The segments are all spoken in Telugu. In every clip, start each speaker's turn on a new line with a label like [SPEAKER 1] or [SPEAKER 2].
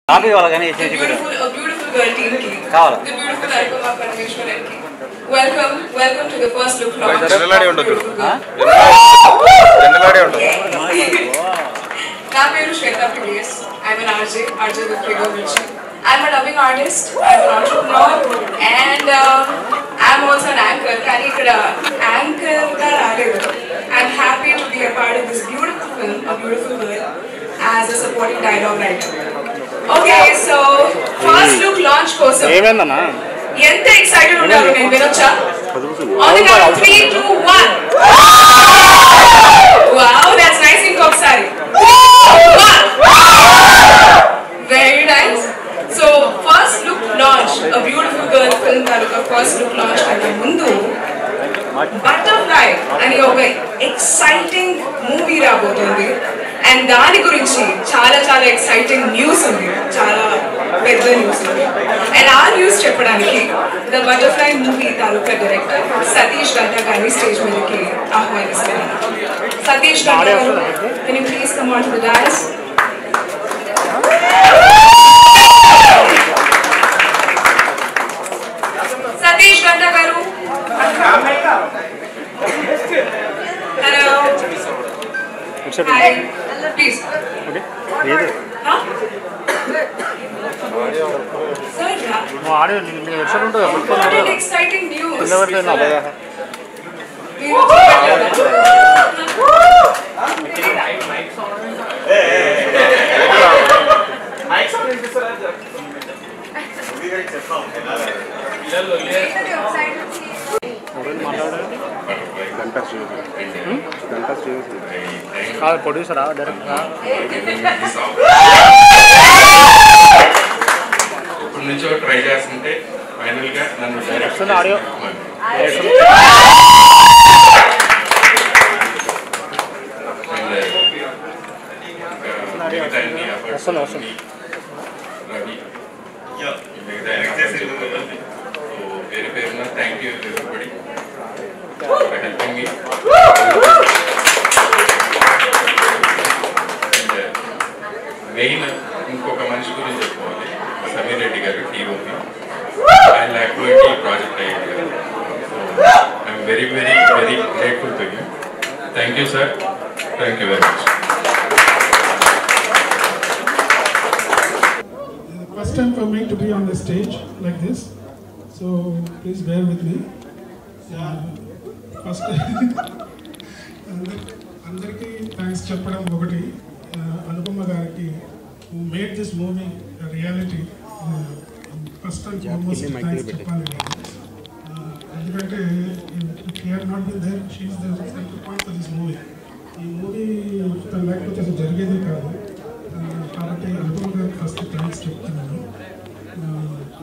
[SPEAKER 1] beautiful girl team ki. The beautiful Arupama Parameshwaran ki. Welcome to the first look launch. నా పేరు శ్వేత PDS. I'm an RJ with Bigger Vision. I'm a dubbing artist, I'm an entrepreneur, and I'm also an anchor. కానీ ఇక్కడ anchor గా రాలేదు. I'm happy to be a part of this beautiful film, A Beautiful Girl, as a supporting dialogue writer. Okay, so first look launch కోసం ఎంత ఎక్సైటెడ్ ఉన్నారు నేను వినొచ్చా? On the count of 3, 2, 1. Wow, that's nice. ఇంకొకసారి 3, 2, 1. Very nice. So first look launch, A Beautiful Girl film taluka first look launch కంటే ముందు బటర్ఫ్లై అని ఒక ఎక్సైటింగ్ మూవీ రాబోతుంది. అండ్ దాని గురించి చాలా చాలా ఎక్సైటింగ్ న్యూస్ ఉంది, చాలా పెద్ద న్యూస్ ఉంది. అండ్ ఆ న్యూస్ చెప్పడానికి the butterfly movie taluka director Satish Ganta గారిని స్టేజ్ మీదకి ఆహ్వానిస్తున్నాను. సతీష్ గంటా గారు, can you please come on to the dance? Satish Ganta గారు, hello. Hi, please. Okay. Huh? Sir, no audio. You version undu. What an exciting news. Illa version na. Mic sound is sir. ప్రొడ్యూసరా డైరెక్టరా? ఇప్పుడు నుంచో ట్రై చేస్తుంటే ఫైనల్ గా నన్ను డైరెక్ట్ ఆడియో వస్తుంది పేరు పేరున thank you everybody for helping me. Main ఇంకొక మనిషి గురించి చెప్పుకోవాలి, సమీర్ రెడ్డి గారు టీఓపి. ఆయన లేకపోతే ఈ ప్రాజెక్ట్ అయ్యేది కదా. So I'm very very very grateful to you. Thank you sir, thank you very much.
[SPEAKER 2] First time for me to be on the stage like this, so please bear with me. First అందరికీ థ్యాంక్స్ చెప్పడం ఒకటి, అనుపమ గారికి who made this movie a reality. First and foremost thanks చెప్పాలి. ఎందుకంటే if he had not been there, she is the central point of this movie. ఈ మూవీ తను లేకపోతే అసలు జరిగేది కాదు. కాబట్టి అనుపమ గారికి ఫస్ట్ థ్యాంక్స్ చెప్తున్నాను.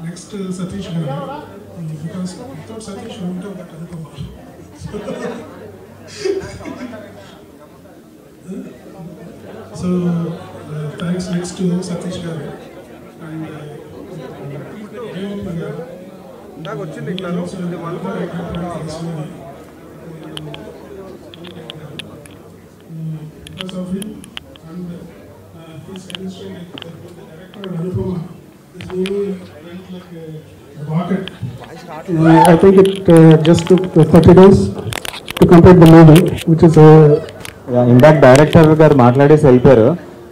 [SPEAKER 2] నెక్స్ట్ సతీష్ గారు, బికాస్ వితౌట్ సతీష్ ఉంటే ఒక Anupama. So thanks next to Satish garu and నాకు వచ్చింది ఇట్లాను ఇది one for because of him and his chemistry with the director Anupama, this movie went like a rocket. I think it just took 30 days to complete the movie, which is
[SPEAKER 3] ఇందాక డైరెక్టర్ గారు మాట్లాడేసి వెళ్ళిపోయారు.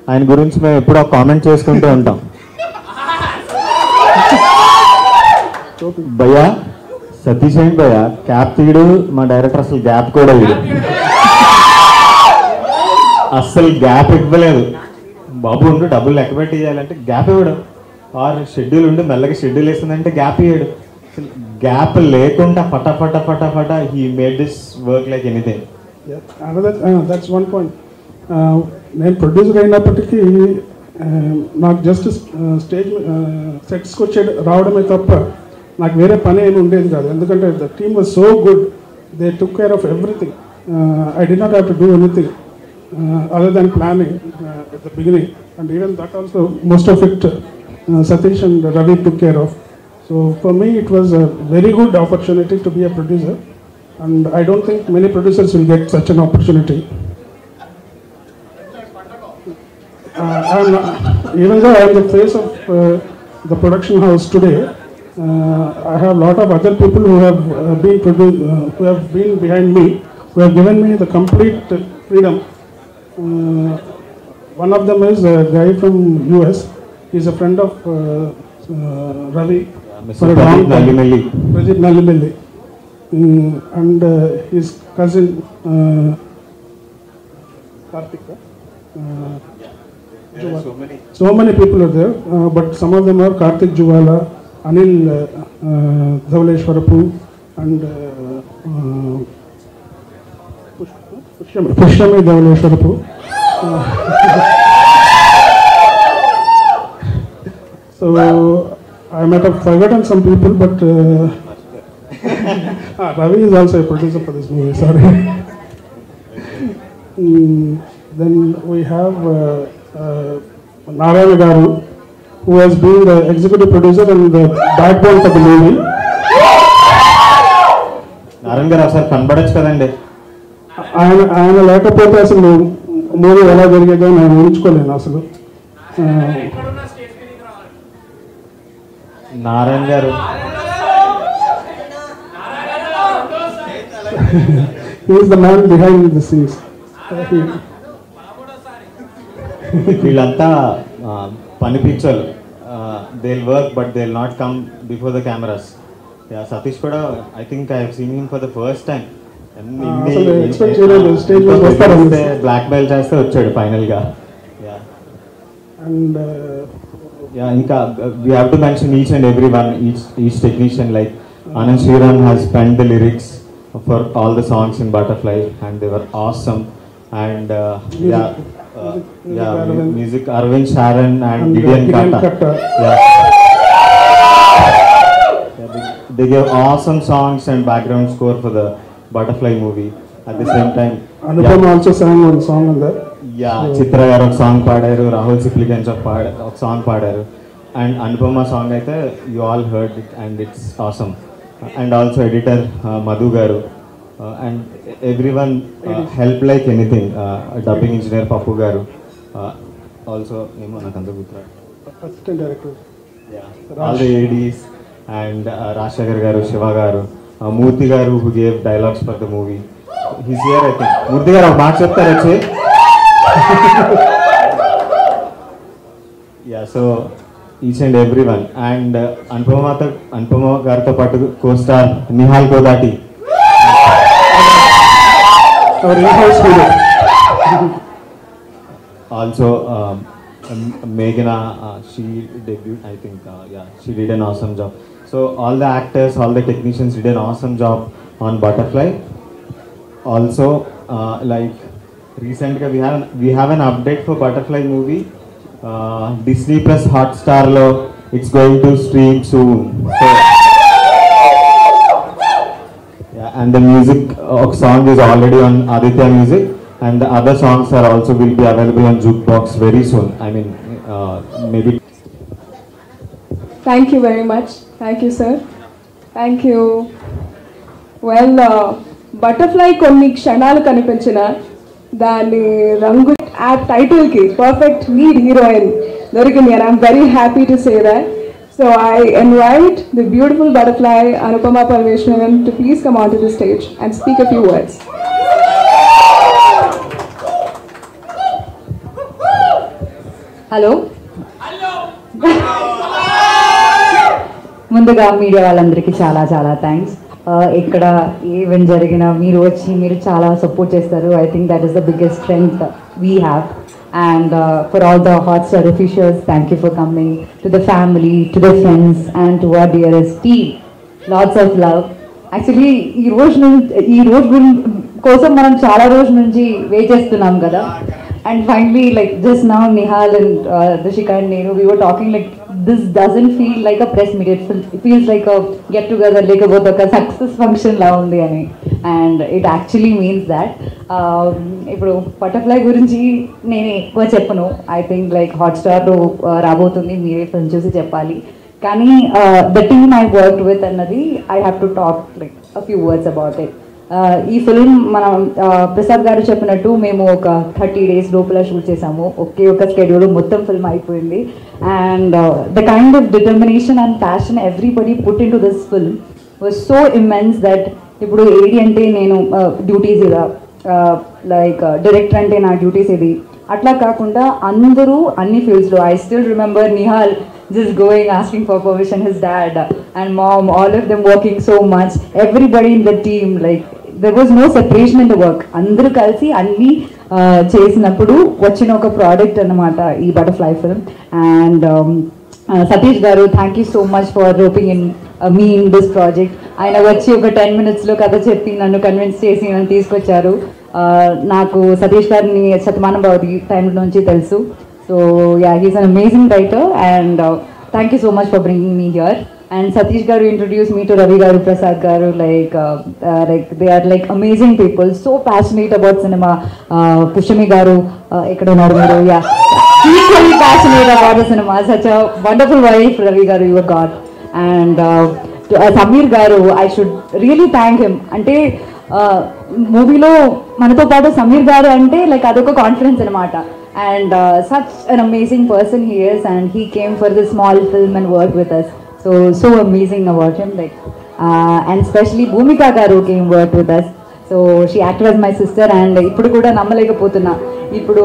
[SPEAKER 3] ఆయన గురించి మేము ఎప్పుడో కామెంట్ చేసుకుంటూ ఉంటాం. భయ్యా సతీష్ ఏంటి భయ్యా క్యాప్ తీయడు, మా డైరెక్టర్ అసలు గ్యాప్ కూడా ఇవ్వడు, అస్సలు గ్యాప్ ఇవ్వలేదు. బాబు ఉండు డబ్బులు లెక్క పెట్టి చేయాలంటే గ్యాప్ ఇవ్వడు, ఆర్ షెడ్యూల్ ఉండి మెల్లగా షెడ్యూల్ వేస్తుందంటే గ్యాప్ ఇవ్వడు. గ్యాప్ లేకుండా ఫటాఫట he made this work like anything.
[SPEAKER 2] That's one point. నేను ప్రొడ్యూసర్ అయినప్పటికీ నాకు జస్ట్ స్టేజ్ సెట్స్కి వచ్చే రావడమే తప్ప నాకు వేరే పని ఏమి ఉండేది కాదు. ఎందుకంటే the team was so good, they took care of everything. I did not have to do anything other than planning at the beginning, and even that also most of it Satish and Ravi took care of. So for me it was a very good opportunity to be a producer, and I don't think many producers will get such an opportunity. even though I am the face of the production house today, I have a lot of other people who have who have been behind me, who have given me the complete freedom. One of them is a guy from US. He's a friend of Ravi.
[SPEAKER 3] Mr. Pradeep Nallimelli.
[SPEAKER 2] Pradeep Nallimelli. And his cousin Karthika. So many people are there, but some of them are Karthik Juvala, Anil Dhavaleshwarapu, and Pushyami Dhavaleshwarapu. So I might have forgotten some people, but Ravi is also a producer for this movie. Sorry. Then we have Narayana Garu, who has been the executive producer and the backbone for the movie.
[SPEAKER 3] Narayana గారు ఒకసారి కనబడచ్చు కదండి.
[SPEAKER 2] ఆయన లేకపోతే అసలు మూవీ ఎలా జరిగేదో నేను ఊహించుకోలేను అసలు.
[SPEAKER 3] నారాయణ గారు
[SPEAKER 2] he is the man behind the scenes.
[SPEAKER 3] వీళ్ళంతా పని పిచ్చోళ్ళు. They will work but they will not come before the cameras. Satish కూడా I think I have seen him for the first time. Black belt చేస్తే వచ్చాడు ఫైనల్ గా.
[SPEAKER 2] అండ్
[SPEAKER 3] ఇంకా we have to mention each and every one, each technician. Like Anand Sriram has penned the lyrics for all the songs in Butterfly and they were awesome. And music Arvind Sharan and Gideon Katta. They gave awesome songs and background score for the Butterfly movie. At the same time,
[SPEAKER 2] Anupama also sang one song on that.
[SPEAKER 3] Chitra garu ఒక సాంగ్ పాడారు, రాహుల్ సిప్లిగంజ్ ఒక సాంగ్ పాడారు. అండ్ అనుపమ సాంగ్ అయితే you all heard it and it's awesome. And also editor Madhu garu and every one help like anything. Dubbing engineer Pappu garu also ఏమో నాకు అంత గుర్తురాడు.
[SPEAKER 2] Assistant director
[SPEAKER 3] all the ADs and Rajasekhar garu, Shiva garu, Murthy garu who gave dialogues for the movie. He's here I think. Murthy garu ఒక మాట చెప్తారు వచ్చి. So each and every one. And Anupama గారితో పాటు co star Nihal Kodati, also Meghna, she debuted, I think, she did an awesome job. So all the actors, all the technicians did an awesome job on Butterfly. Also, like recently we have an update for Butterfly movie. Disney Plus Hotstar lo it's going to stream soon. So, and the music song is already on Aditya Music, and the other songs are also will be available on Jukebox very soon. I mean, maybe.
[SPEAKER 1] Thank you very much. Thank you, sir. Thank you. Well, Butterfly కొన్ని క్షణాలు కనిపించిన దాని రంగు ఆ టైటిల్కి పర్ఫెక్ట్ లీడ్ హీరోయిన్ దొరికింది, and I'm very happy to say that. So I invite the beautiful Butterfly Anupama Parmeshwaran to please come onto the stage and speak a few words.
[SPEAKER 4] Hello, ముందుగా మీడియా వాళ్ళందరికీ చాలా చాలా థ్యాంక్స్. ఇక్కడ ఈవెంట్ జరిగిన మీరు వచ్చి మీరు చాలా సపోర్ట్ చేస్తారు. I think that is the biggest strength we have. And for all the Hotstar officials, thank you for coming. To the family, to the friends and to our dearest team, lots of love. Actually ఈ రోజు కోసం మనం చాలా రోజుల నుంచి వెయిట్ చేస్తున్నాం కదా. And finally, like just now, Nihal and Dashika and Nenu, we were talking like this doesn't feel like a press meet. It feels like a get together, like about a success function la undi ani. And it actually means that. Ippudu Butterfly gurinchi nenu ekkuva cheppanu. I think like Hotstar lo rabotundi, mere film chusi cheppali. Kani the team I worked with annadi, I have to talk like a few words about it. ఈ ఫిల్మ్ మనం ప్రసాద్ గారు చెప్పినట్టు మేము ఒక 30 days లోపల షూట్ చేసాము. ఒకే ఒక స్కెడ్యూల్ మొత్తం ఫిల్మ్ అయిపోయింది. And the kind of determination and passion everybody put in to this film was so immense that ఇప్పుడు ఏడి అంటే నేను డ్యూటీస్ ఇదా, లైక్ డైరెక్టర్ అంటే నా డ్యూటీస్ ఇది అట్లా కాకుండా అందరూ అన్ని ఫీల్డ్స్లో. I still remember Nihal just going asking for permission, his dad and mom, all of them working so much, everybody in the team, like there was no separation in the work. అందరూ కలిసి అన్ని చేసినప్పుడు వచ్చిన ఒక ప్రోడక్ట్ అన్నమాట ఈ బటర్ఫ్లై ఫిల్మ్. అండ్ సతీష్ గారు, thank you so much for roping in me in this project. ఆయన వచ్చి ఒక 10 minutesలో కథ చెప్పి నన్ను కన్విన్స్ చేసి నన్ను తీసుకొచ్చారు. నాకు సతీష్ గారిని శతమానం భవతి టైం నుంచి తెలుసు. So yeah, he's an amazing writer, and thank you so much for bringing me here. And Satish garu introduced me to Ravi garu, Prasad garu, like they are like amazing people, so passionate about cinema. Pushami garu, ikkada unnaru, yeah, equally passionate about the cinema. Such a wonderful wife, Ravi garu, you got. And Samir garu, I should really thank him. Ante మూవీలో మనతో పాటు సమీర్ గారు అంటే లైక్ అదొక కాన్ఫిడెన్స్ అనమాట. And such an amazing person he is, and he came for this small film and worked with us. So amazing about him, like and especially Bhumika garu came work with us. So she acted as my sister, and ippudu kuda nammalekapotuna. Ippudu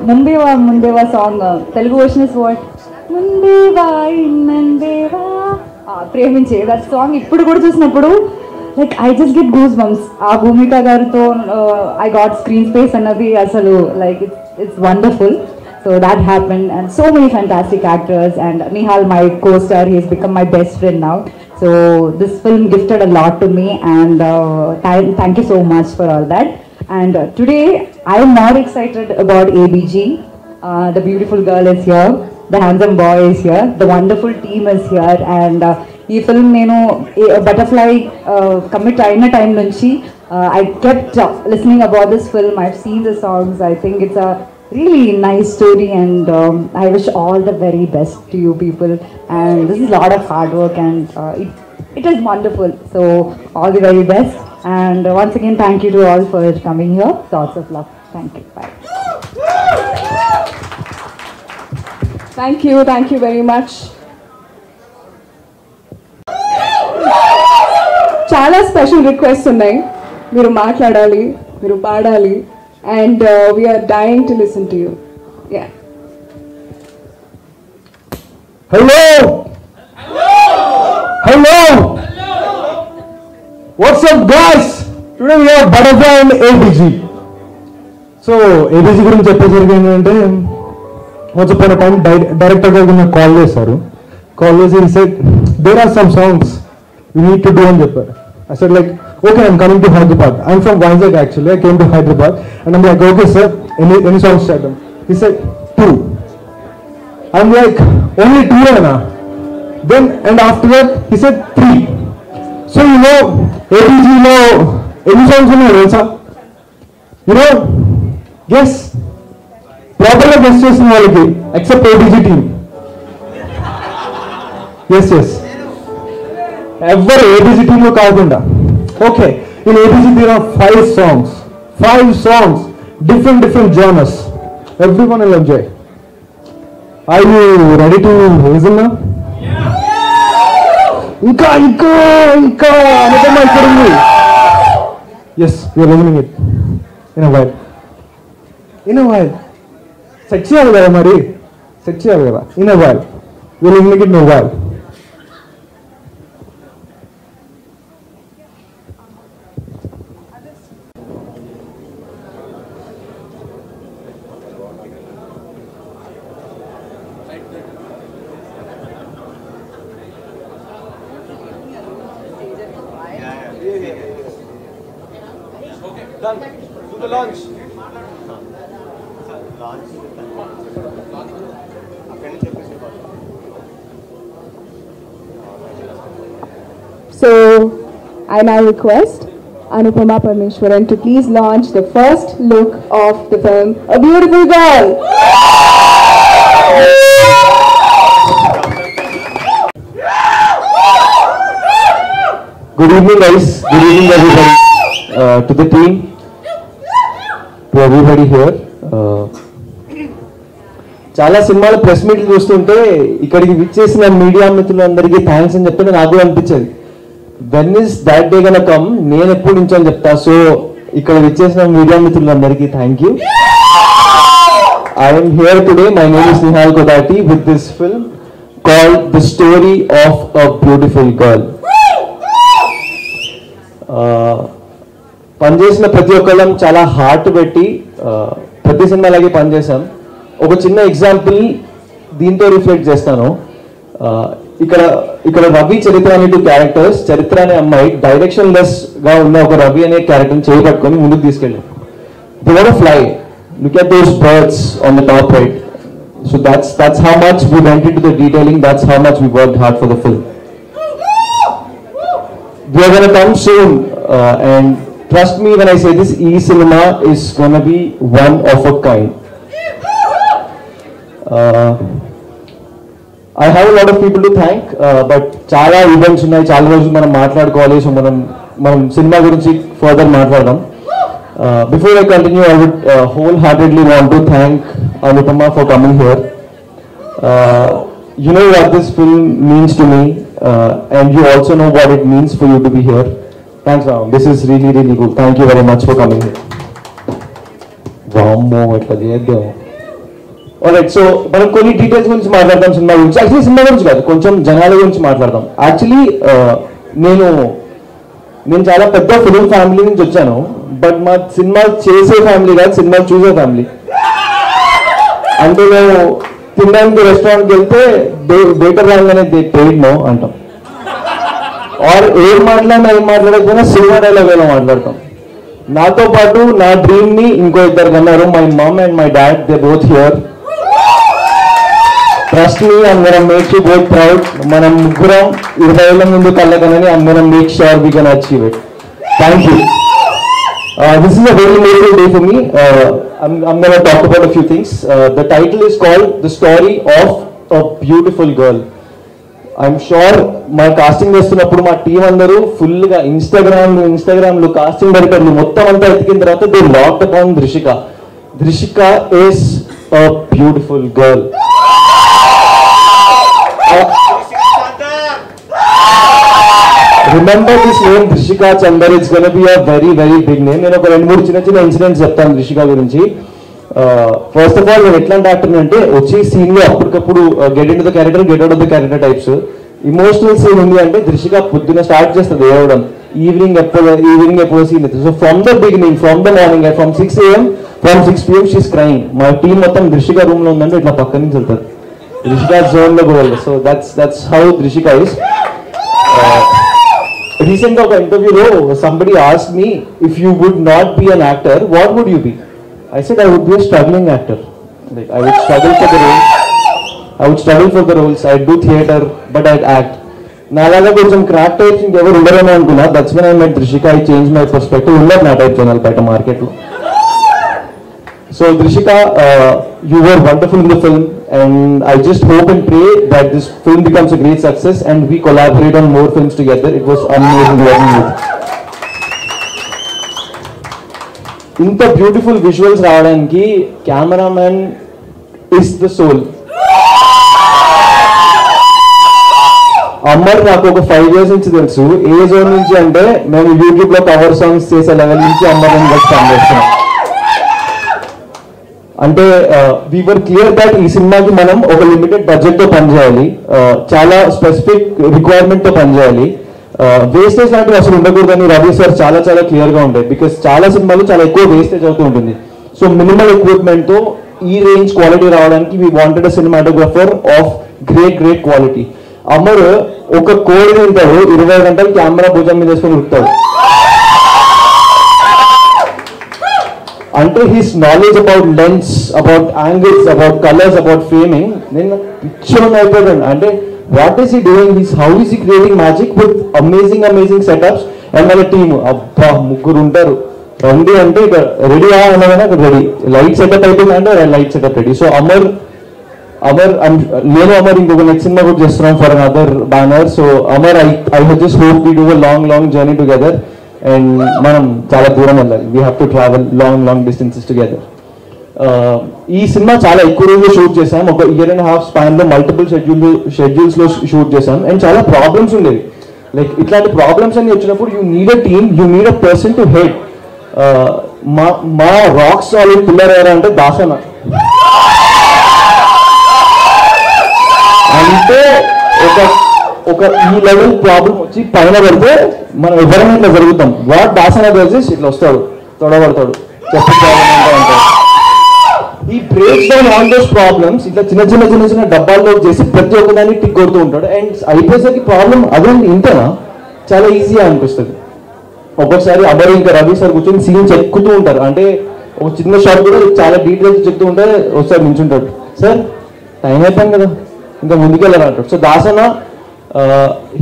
[SPEAKER 4] Mundeva song Telugu version is what Mundeva innandeva preminche, that song ippudu kuda chusinapudu like I just get goosebumps. Bhumika garuto I got screen space anadi asalu like it's wonderful. So that happened, and so many fantastic actors, and Nihal, my co-star, he has become my best friend now. So this film gifted a lot to me, and thank you so much for all that. And today I am more excited about ABG. The beautiful girl is here, the handsome boy is here, the wonderful team is here, and ఈ ఫిల్మ్ నేను బటర్ఫ్లై కమిట్ అయిన టైం నుంచి I kept listening about this film. I've seen the songs. I think it's a really nice story, and I wish all the very best to you people. And this is a lot of hard work, and it is wonderful. So all the very best. And once again, thank you to all for coming here. Lots of love. Thank you. Bye.
[SPEAKER 5] Thank you very much. చాలా స్పెషల్ రిక్వెస్ట్ ఉన్నాయి. మీరు మాట్లాడాలి, మీరు పాడాలి, and we are dying to listen to you. Yeah,
[SPEAKER 6] hello hello what's up guys, today we have butterfly and ABG. So ABG గురించి చెప్పేసరికి ఏంటంటే once upon a time director గారు నాకు కాల్ చేశారు. కాల్ చేసి he said there are some songs you need to do అని చెప్పారు. I said like, okay, I'm coming to Hyderabad. I'm from Vizag actually. I came to Hyderabad and I'm like, okay sir, any songs చేద్దాం. He said 2. I'm like, only 2 ana. Then and after that he said 3. So you know ABG లో ఎన్ని songs ఉన్నాయో తెలుసా? You know, yes, ప్రాపర్గా గెస్ చేసిన వాళ్ళకి ఎక్సెప్ట్ ABG టీమ్. yes ఎవరు ఏబీజీ టీంలో కాకుండా. Okay, in ABG there are 5 songs, different genres. Everyone will enjoy. Are you ready to listen now? ఇంకా అనుపమ ఇక్కడ ఉంది. yes, we are listening it in a while. Set చేయాలి కదా, మరి సెట్ చేయాలి కదా. in a while we are listening it in a while.
[SPEAKER 7] Done. Do the launch.
[SPEAKER 5] So I now request Anupama Parmeshwaran to please launch the first look of the film A Beautiful Girl.
[SPEAKER 6] Good evening guys, good evening everybody. to the team, to everybody here. చాలా సినిమాలు ప్రెస్ మీట్లు చూస్తుంటే ఇక్కడికి విచ్చేసిన మీడియా మిత్రులందరికీ థ్యాంక్స్ అని చెప్తే నాకు అనిపించేది, వెన్ ఇస్ దాట్ డే గన కమ్, నేను ఎప్పుడు నుంచి అని చెప్తా. సో ఇక్కడ విచ్చేసిన మీడియా మిత్రులందరికీ thank you. I am here today. My name is Nihal Kodati with this film called The Story of a Beautiful Girl. పనిచేసిన ప్రతి ఒక్కళ్ళం చాలా హార్ట్ పెట్టి ప్రతి సినిమాలాగే పనిచేసాం. ఒక చిన్న ఎగ్జాంపుల్ దీంతో రిఫ్లెక్ట్ చేస్తాను. ఇక్కడ రవి, చరిత్ర అనే 2 క్యారెక్టర్స్. చరిత్ర అనే అమ్మాయి డైరెక్షన్ లెస్ గా ఉన్న ఒక రవి అనే క్యారెక్టర్ని చేయబట్టుకొని ముందుకు తీసుకెళ్ళాం. They were a fly. Look at those birds on the top right. So that's how much we went into the detailing. That's how much we worked hard for the film. We are going to come soon, and trust me when I say this, E-Cinema is going to be one of a kind. I have a lot of people to thank, but చాలా ఈవెంట్స్ ఉన్నాయి, చాలా రోజులు మనం మాట్లాడుకోవాలి. సో మనం సినిమా గురించి ఫర్దర్ మాట్లాడదాం. Before I continue, I would wholeheartedly want to thank Anupama for coming here. You know what this film means to me, and you also know what it means for you to be here. Thanks, Ram. This is really, really good. Thank you very much for coming here. Alright, so మనం కొన్ని డీటెయిల్స్ గురించి మాట్లాడదాం సినిమా గురించి. యాక్చువల్లీ సినిమా గురించి కాదు, కొంచెం జనాల గురించి మాట్లాడదాం. యాక్చువల్లీ నేను చాలా పెద్ద ఫిలిం ఫ్యామిలీ నుంచి వచ్చాను, బట్ మా సినిమా చేసే ఫ్యామిలీ కాదు, సినిమా చూసే ఫ్యామిలీ. అంటే మేము తినడానికి రెస్టారెంట్కి వెళ్తే బేటర్ రాగానే పెయిడ్ నో అంటాం, ఆర్ ఏం మాట్లాడకపోయినా సినిమా డైలాగ్ ఎలా మాట్లాడతాం. నాతో పాటు నా డ్రీమ్ ని ఇంకో 2 కన్నారు. My mom and my dad, they both here. Trust me, I'm gonna make you both proud. మనం ముగ్గురం 20 ఏళ్ళ ముందు కళ్ళకనని I'm gonna make sure we can achieve it. Thank you. This is a very emotional day for me. I'm going to talk about a few things. The title is called The Story of a Beautiful Girl. I'm sure my casting చేస్తున్నప్పుడు మా టీం అందరూ ఫుల్గా ఇన్స్టాగ్రామ్లో కాస్టింగ్ డైరెక్టర్లు మొత్తం అంతా ఎతికిన తర్వాత they locked upon Drishika. Drishika is a beautiful girl. Remember this name, Drishika Chandar. It's going to be a very, very big name. నేను ఒక 2-3 చిన్న ఇన్సిడెంట్స్ చెప్తాను Drishika గురించి. ఫస్ట్ ఆఫ్ ఆల్ నేను ఎట్లాంటి యాక్టర్ అంటే వచ్చి సీన్లో అప్పటికప్పుడు get into the character, get out of the character types. Emotional scene ఉంది అంటే Drishika పొద్దున్న స్టార్ట్ చేస్తుంది ఏవడం, ఈవినింగ్ ఎప్పుడు సీన్ అవుతుంది. So from the beginning, from the morning, from 6 AM, from 6 PM she's crime. మా టీం మొత్తం Drishika రూమ్ లో ఉందంటే ఇట్లా పక్క నుంచి వెళ్తారు, Drishika జోన్ లో పోవాలి. So that's how Drishika is. Recent of interview, somebody asked me, if you would not be an actor, what would you be? I said I would be a struggling actor. Like I would struggle for the roles. I'd do theater, but I'd act. Nalaga koncham crack types inkevaru undaremo anukunna. That's when I met Drishika. I changed my perspective. Unnar na type channel beta market lo. So Drishika, you were wonderful in the film, and I just hope and pray that this film becomes a great success and we collaborate on more films together. It was amazing working with you. Inta beautiful visuals raavadaniki cameraman is the soul. అమ్మర్ నాకు ఒక 5 years నుంచి తెలుసు. ఏ జోన్ నుంచి అంటే మేము యూట్యూబ్ లో కవర్ సాంగ్స్ చేసే లెవెల్ నుంచి అమ్మర్ని కలిసి పనిచేస్తున్నాం. అంటే వీ వర్ క్లియర్ దట్ ఈ సినిమాకి మనం ఒక లిమిటెడ్ బడ్జెట్ తో పనిచేయాలి, చాలా స్పెసిఫిక్ రిక్వైర్మెంట్ తో పనిచేయాలి. వేస్టేజ్ లాంటివి అసలు ఉండకూడదని రవి సార్ చాలా చాలా క్లియర్ గా ఉంటాయి. బికాస్ చాలా సినిమాలు చాలా ఎక్కువ వేస్టేజ్ అవుతూ ఉంటుంది. సో మినిమల్ ఎక్విప్మెంట్ తో ఈ రేంజ్ క్వాలిటీ రావడానికి we wanted a cinematographer of great quality. Amar ఒక కోడి తింటాడు, 20 గంటలు కెమెరా భుజం మీద వేసుకొని ఉరుకుతాడు. అంటే his knowledge about lens, about angles, about colours, about framing నేను పిచ్చోన్ అయిపోయాను. అంటే what is he doing, how is he creating magic with amazing setups. And మన టీమ్ అబ్బా 3 ఉంటారు. రండి అంటే ఇక రెడీ అనగానే అక్కడ రెడీ, లైట్ సెటప్ అయిపోయింది అంటే light setup ready. So Amar నేను అమర్ ఇంకొక నెక్స్ట్ సినిమా కూడా చేస్తున్నాం for another banner. So Amar I just hope we do a long journey together. And మనం చాలా దూరం వెళ్ళాలి. We have to travel long distances together. ఈ సినిమా చాలా ఎక్కువ రోజులు షూట్ చేశాం. ఒక 1.5 year స్పాన్ లో మల్టిపుల్ షెడ్యూల్స్ లో షూట్ చేశాం. అండ్ చాలా ప్రాబ్లమ్స్ ఉండేవి. లైక్ ఇట్లాంటి ప్రాబ్లమ్స్ అన్ని వచ్చినప్పుడు you need a team, you need a person to head. మా రాక్ సాలిడ్ పిల్లర్ ఎవరు అంటే దాసన. అంటే ఒక ఈ లెవెల్ ప్రాబ్లం వచ్చి పైన పడితే మనం ఎవరైనా ఇట్లా జరుగుతాం. వాట్ దాసన దర్జెస్ ఇట్లా వస్తాడు, తొడబడతాడు, చెప్పంటాడు. He breaks down all those problems ఇట్లా చిన్న డబ్బాల్లో చేసి ప్రతి ఒక్కదాన్ని టిక్ కొడుతూ ఉంటాడు. అండ్ అయిపోయేసరికి ప్రాబ్లం అదేంటి ఇంతనా, చాలా ఈజీగా అనిపిస్తుంది. ఒక్కొక్కసారి అబ్బరు ఇంకా రవి సార్ కూర్చొని సీన్స్ ఎక్కుతూ ఉంటారు. అంటే ఒక చిన్న షాట్ కూడా చాలా డీటెయిల్స్ చెప్తూ ఉంటే ఒకసారి నించుంటాడు, సార్ టైం అయిపోయింది కదా ఇంకా ముందుకెళ్ళారు అంటాడు. సో దాసన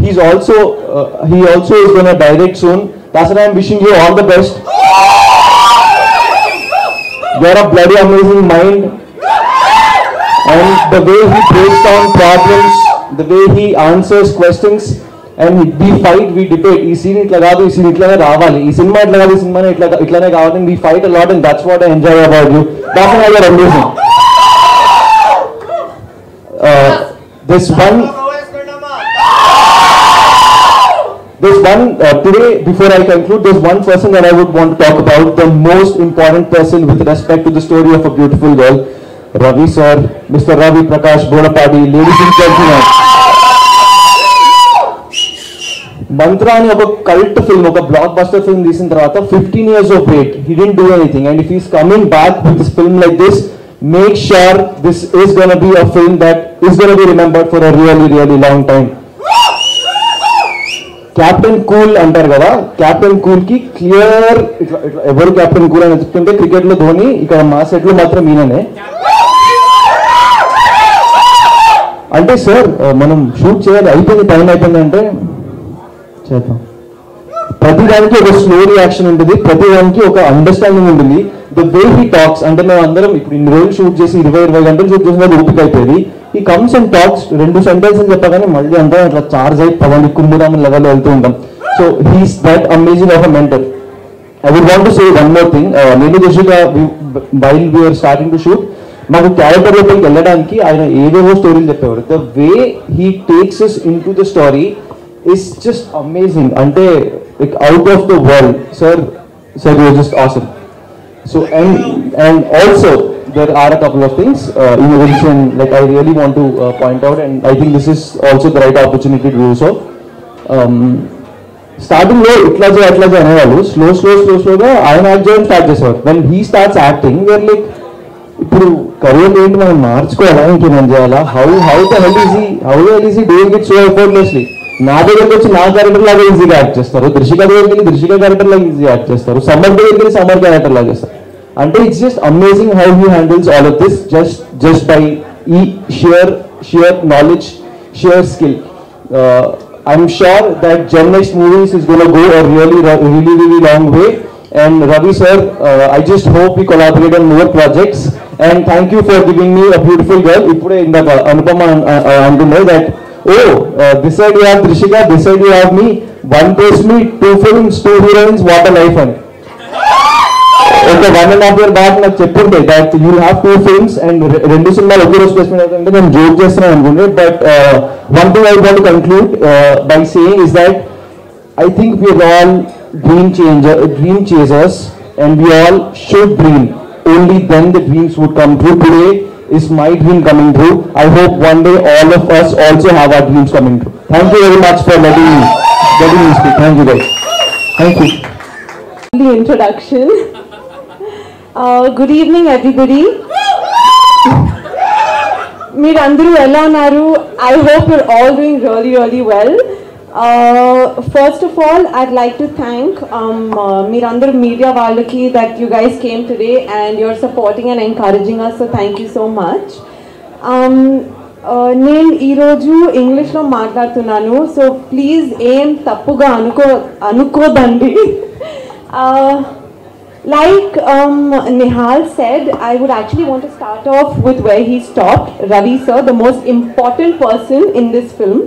[SPEAKER 6] he also is going to direct soon. Dasana, I am wishing you all the best. You are a bloody amazing mind, and the way he breaks down problems, the way he answers questions, and we fight, we debate. Ee scene itla gaadu, ee scene itlane raavali, ee cinema itla gaadu, ee cinema itlane kavali. We fight a lot, and that's what I enjoy about you. Dasana, you are amazing. There's one today, before I conclude, there's one person that I would want to talk about, the most important person with respect to the story of a beautiful girl, Ravi sir, Mr. Ravi Prakash Bodapadi, ladies and gentlemen. Mantra ani oka cult film, oka blockbuster film తీసిన తర్వాత 15 years of wait, he didn't do anything, and if he's coming back with this film like this, make sure this is going to be a film that is going to be remembered for a really long time. Captain cool అంటారు కదా, క్యాప్టెన్ కూల్ కి క్లియర్ ఎవరు క్యాప్టెన్ కూల్ అని చెప్తుంటే క్రికెట్ లో ధోని, ఇక్కడ మా సెట్ లో మాత్రం ఈయననే. అంటే సార్ మనం షూట్ చేయాలి, అయిపోయింది, టైం అయిపోయింది అంటే చేద్దాం. ప్రతి దానికి ఒక స్లో రియాక్షన్ ఉంటుంది, ప్రతి దానికి ఒక అండర్స్టాండింగ్ ఉంటుంది. ద వే హీ టాక్స్, అంటే మేము అందరం ఇప్పుడు ఇన్ని రోజులు షూట్ చేసి 20 గంటలు షూట్ చేసిన ఓపిక అయిపోయింది. He comes and talks 2 sentences చెప్పగానే మళ్ళీ అంతా ఇట్లా చార్జ్ అయి పదండి కుమ్ముదాం లెవెల్లో వెళ్తూ ఉంటాం. So he's that amazing of a mentor. I would want to say one more thing. నేను దృష్టిగా while we're starting to shoot, మాకు క్యారెక్టర్ లోపలికి వెళ్ళడానికి ఆయన ఏదేవో స్టోరీలు చెప్పేవారు. The way he takes us into the story is just amazing. అంటే like out of the world. Sir, you are just awesome. So and also there are a couple of things in addition, like I really want to point out, and I think this is also the right opportunity to do so. Starting లో ఇట్లా అనేవాళ్ళు, స్లోగా ఆయన యాక్ట్ చేయడం స్టార్ట్ చేసేవారు. when he starts acting, we are like, ఇప్పుడు కరియర్ ఏంటి మనం మార్చుకోవాలా, ఇంకేమైనా చేయాలా, how the hell is he doing it so effortlessly. నా దగ్గరికి వచ్చి నా క్యారెక్టర్ లాగా ఈజీగా యాక్ట్ చేస్తారు, దృశ్యక దగ్గరికి వెళ్ళి దృశ్యక క్యారెక్టర్ లాగా ఈజీగా యాక్ట్ చేస్తారు, సమర్ దగ్గరికి వెళ్ళి సమర్ క్యారెక్టర్ లాగా చేస్తారు. అంటే it's just amazing how he handles all of this just by ఈ sheer knowledge, sheer skill. I'm sure that Gen Next Movies is going to go a really long way. And Ravi sir, I just hope we collaborate on more projects. And thank you for giving me a beautiful girl. Ippude indaka Anupama antunde that this side you have Drishika, this side you have me. One place me, 2 films, 2 heroines, what a life. And ఒక 1.5 year బ్యాక్ నాకు చెప్తుంటే that you have 2 films and 2 సినిమాలు ఒకే రోజు ప్లేస్మెంట్ అవుతుంటే నేను జోక్ చేస్తున్నాను అనుకుంటే. But one thing I want to conclude by saying is that I think we are all dream chasers and we all should dream. Only then the dreams would come true. Today is my dream coming true. I hope one day all of us also have our dreams coming true. Thank you very much for letting me speak. Thank you guys. Thank you.
[SPEAKER 5] The introduction. Good evening everybody. Meerandaru ella unnaru? I hope you're all doing really well. First of all, I'd like to thank Meerandaru media vallaki that you guys came today and you're supporting and encouraging us, so thank you so much. నేను ఈరోజు ఇంగ్లీష్లో మాట్లాడుతున్నాను, సో ప్లీజ్ ఏం తప్పుగా అనుకోదండి. Like Nihal said, I would actually want to start off with where he stopped. Ravi sir, the most important person in this film.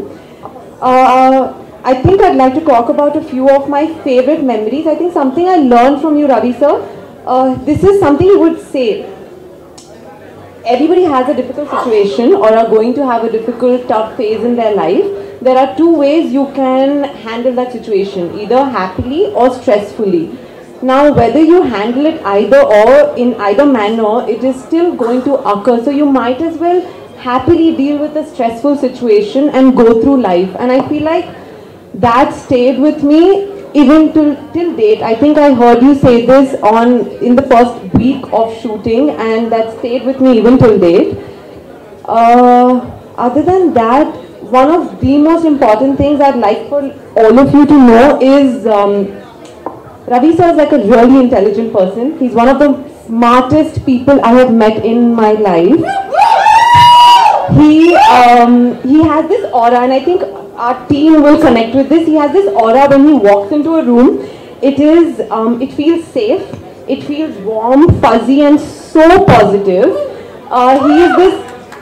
[SPEAKER 5] I think I'd like to talk about a few of my favorite memories. I think something I learned from you, Ravi sir, this is something you would say. Everybody has a difficult situation or are going to have a difficult, tough phase in their life. There are two ways you can handle that situation, either happily or stressfully. Now, whether you handle it either or in either manner, it is still going to occur. So you might as well happily deal with a stressful situation and go through life. And I feel like that stayed with me even till date. I think I heard you say this in the first week of shooting, and that stayed with me even till date. Other than that, one of the most important things I'd like for all of you to know is Ravi sir is like a really intelligent person. He's one of the smartest people I have met in my life. He has this aura, and I think our team will connect with this. He has this aura when he walks into a room. It feels safe, it feels warm, fuzzy, and so positive. He is this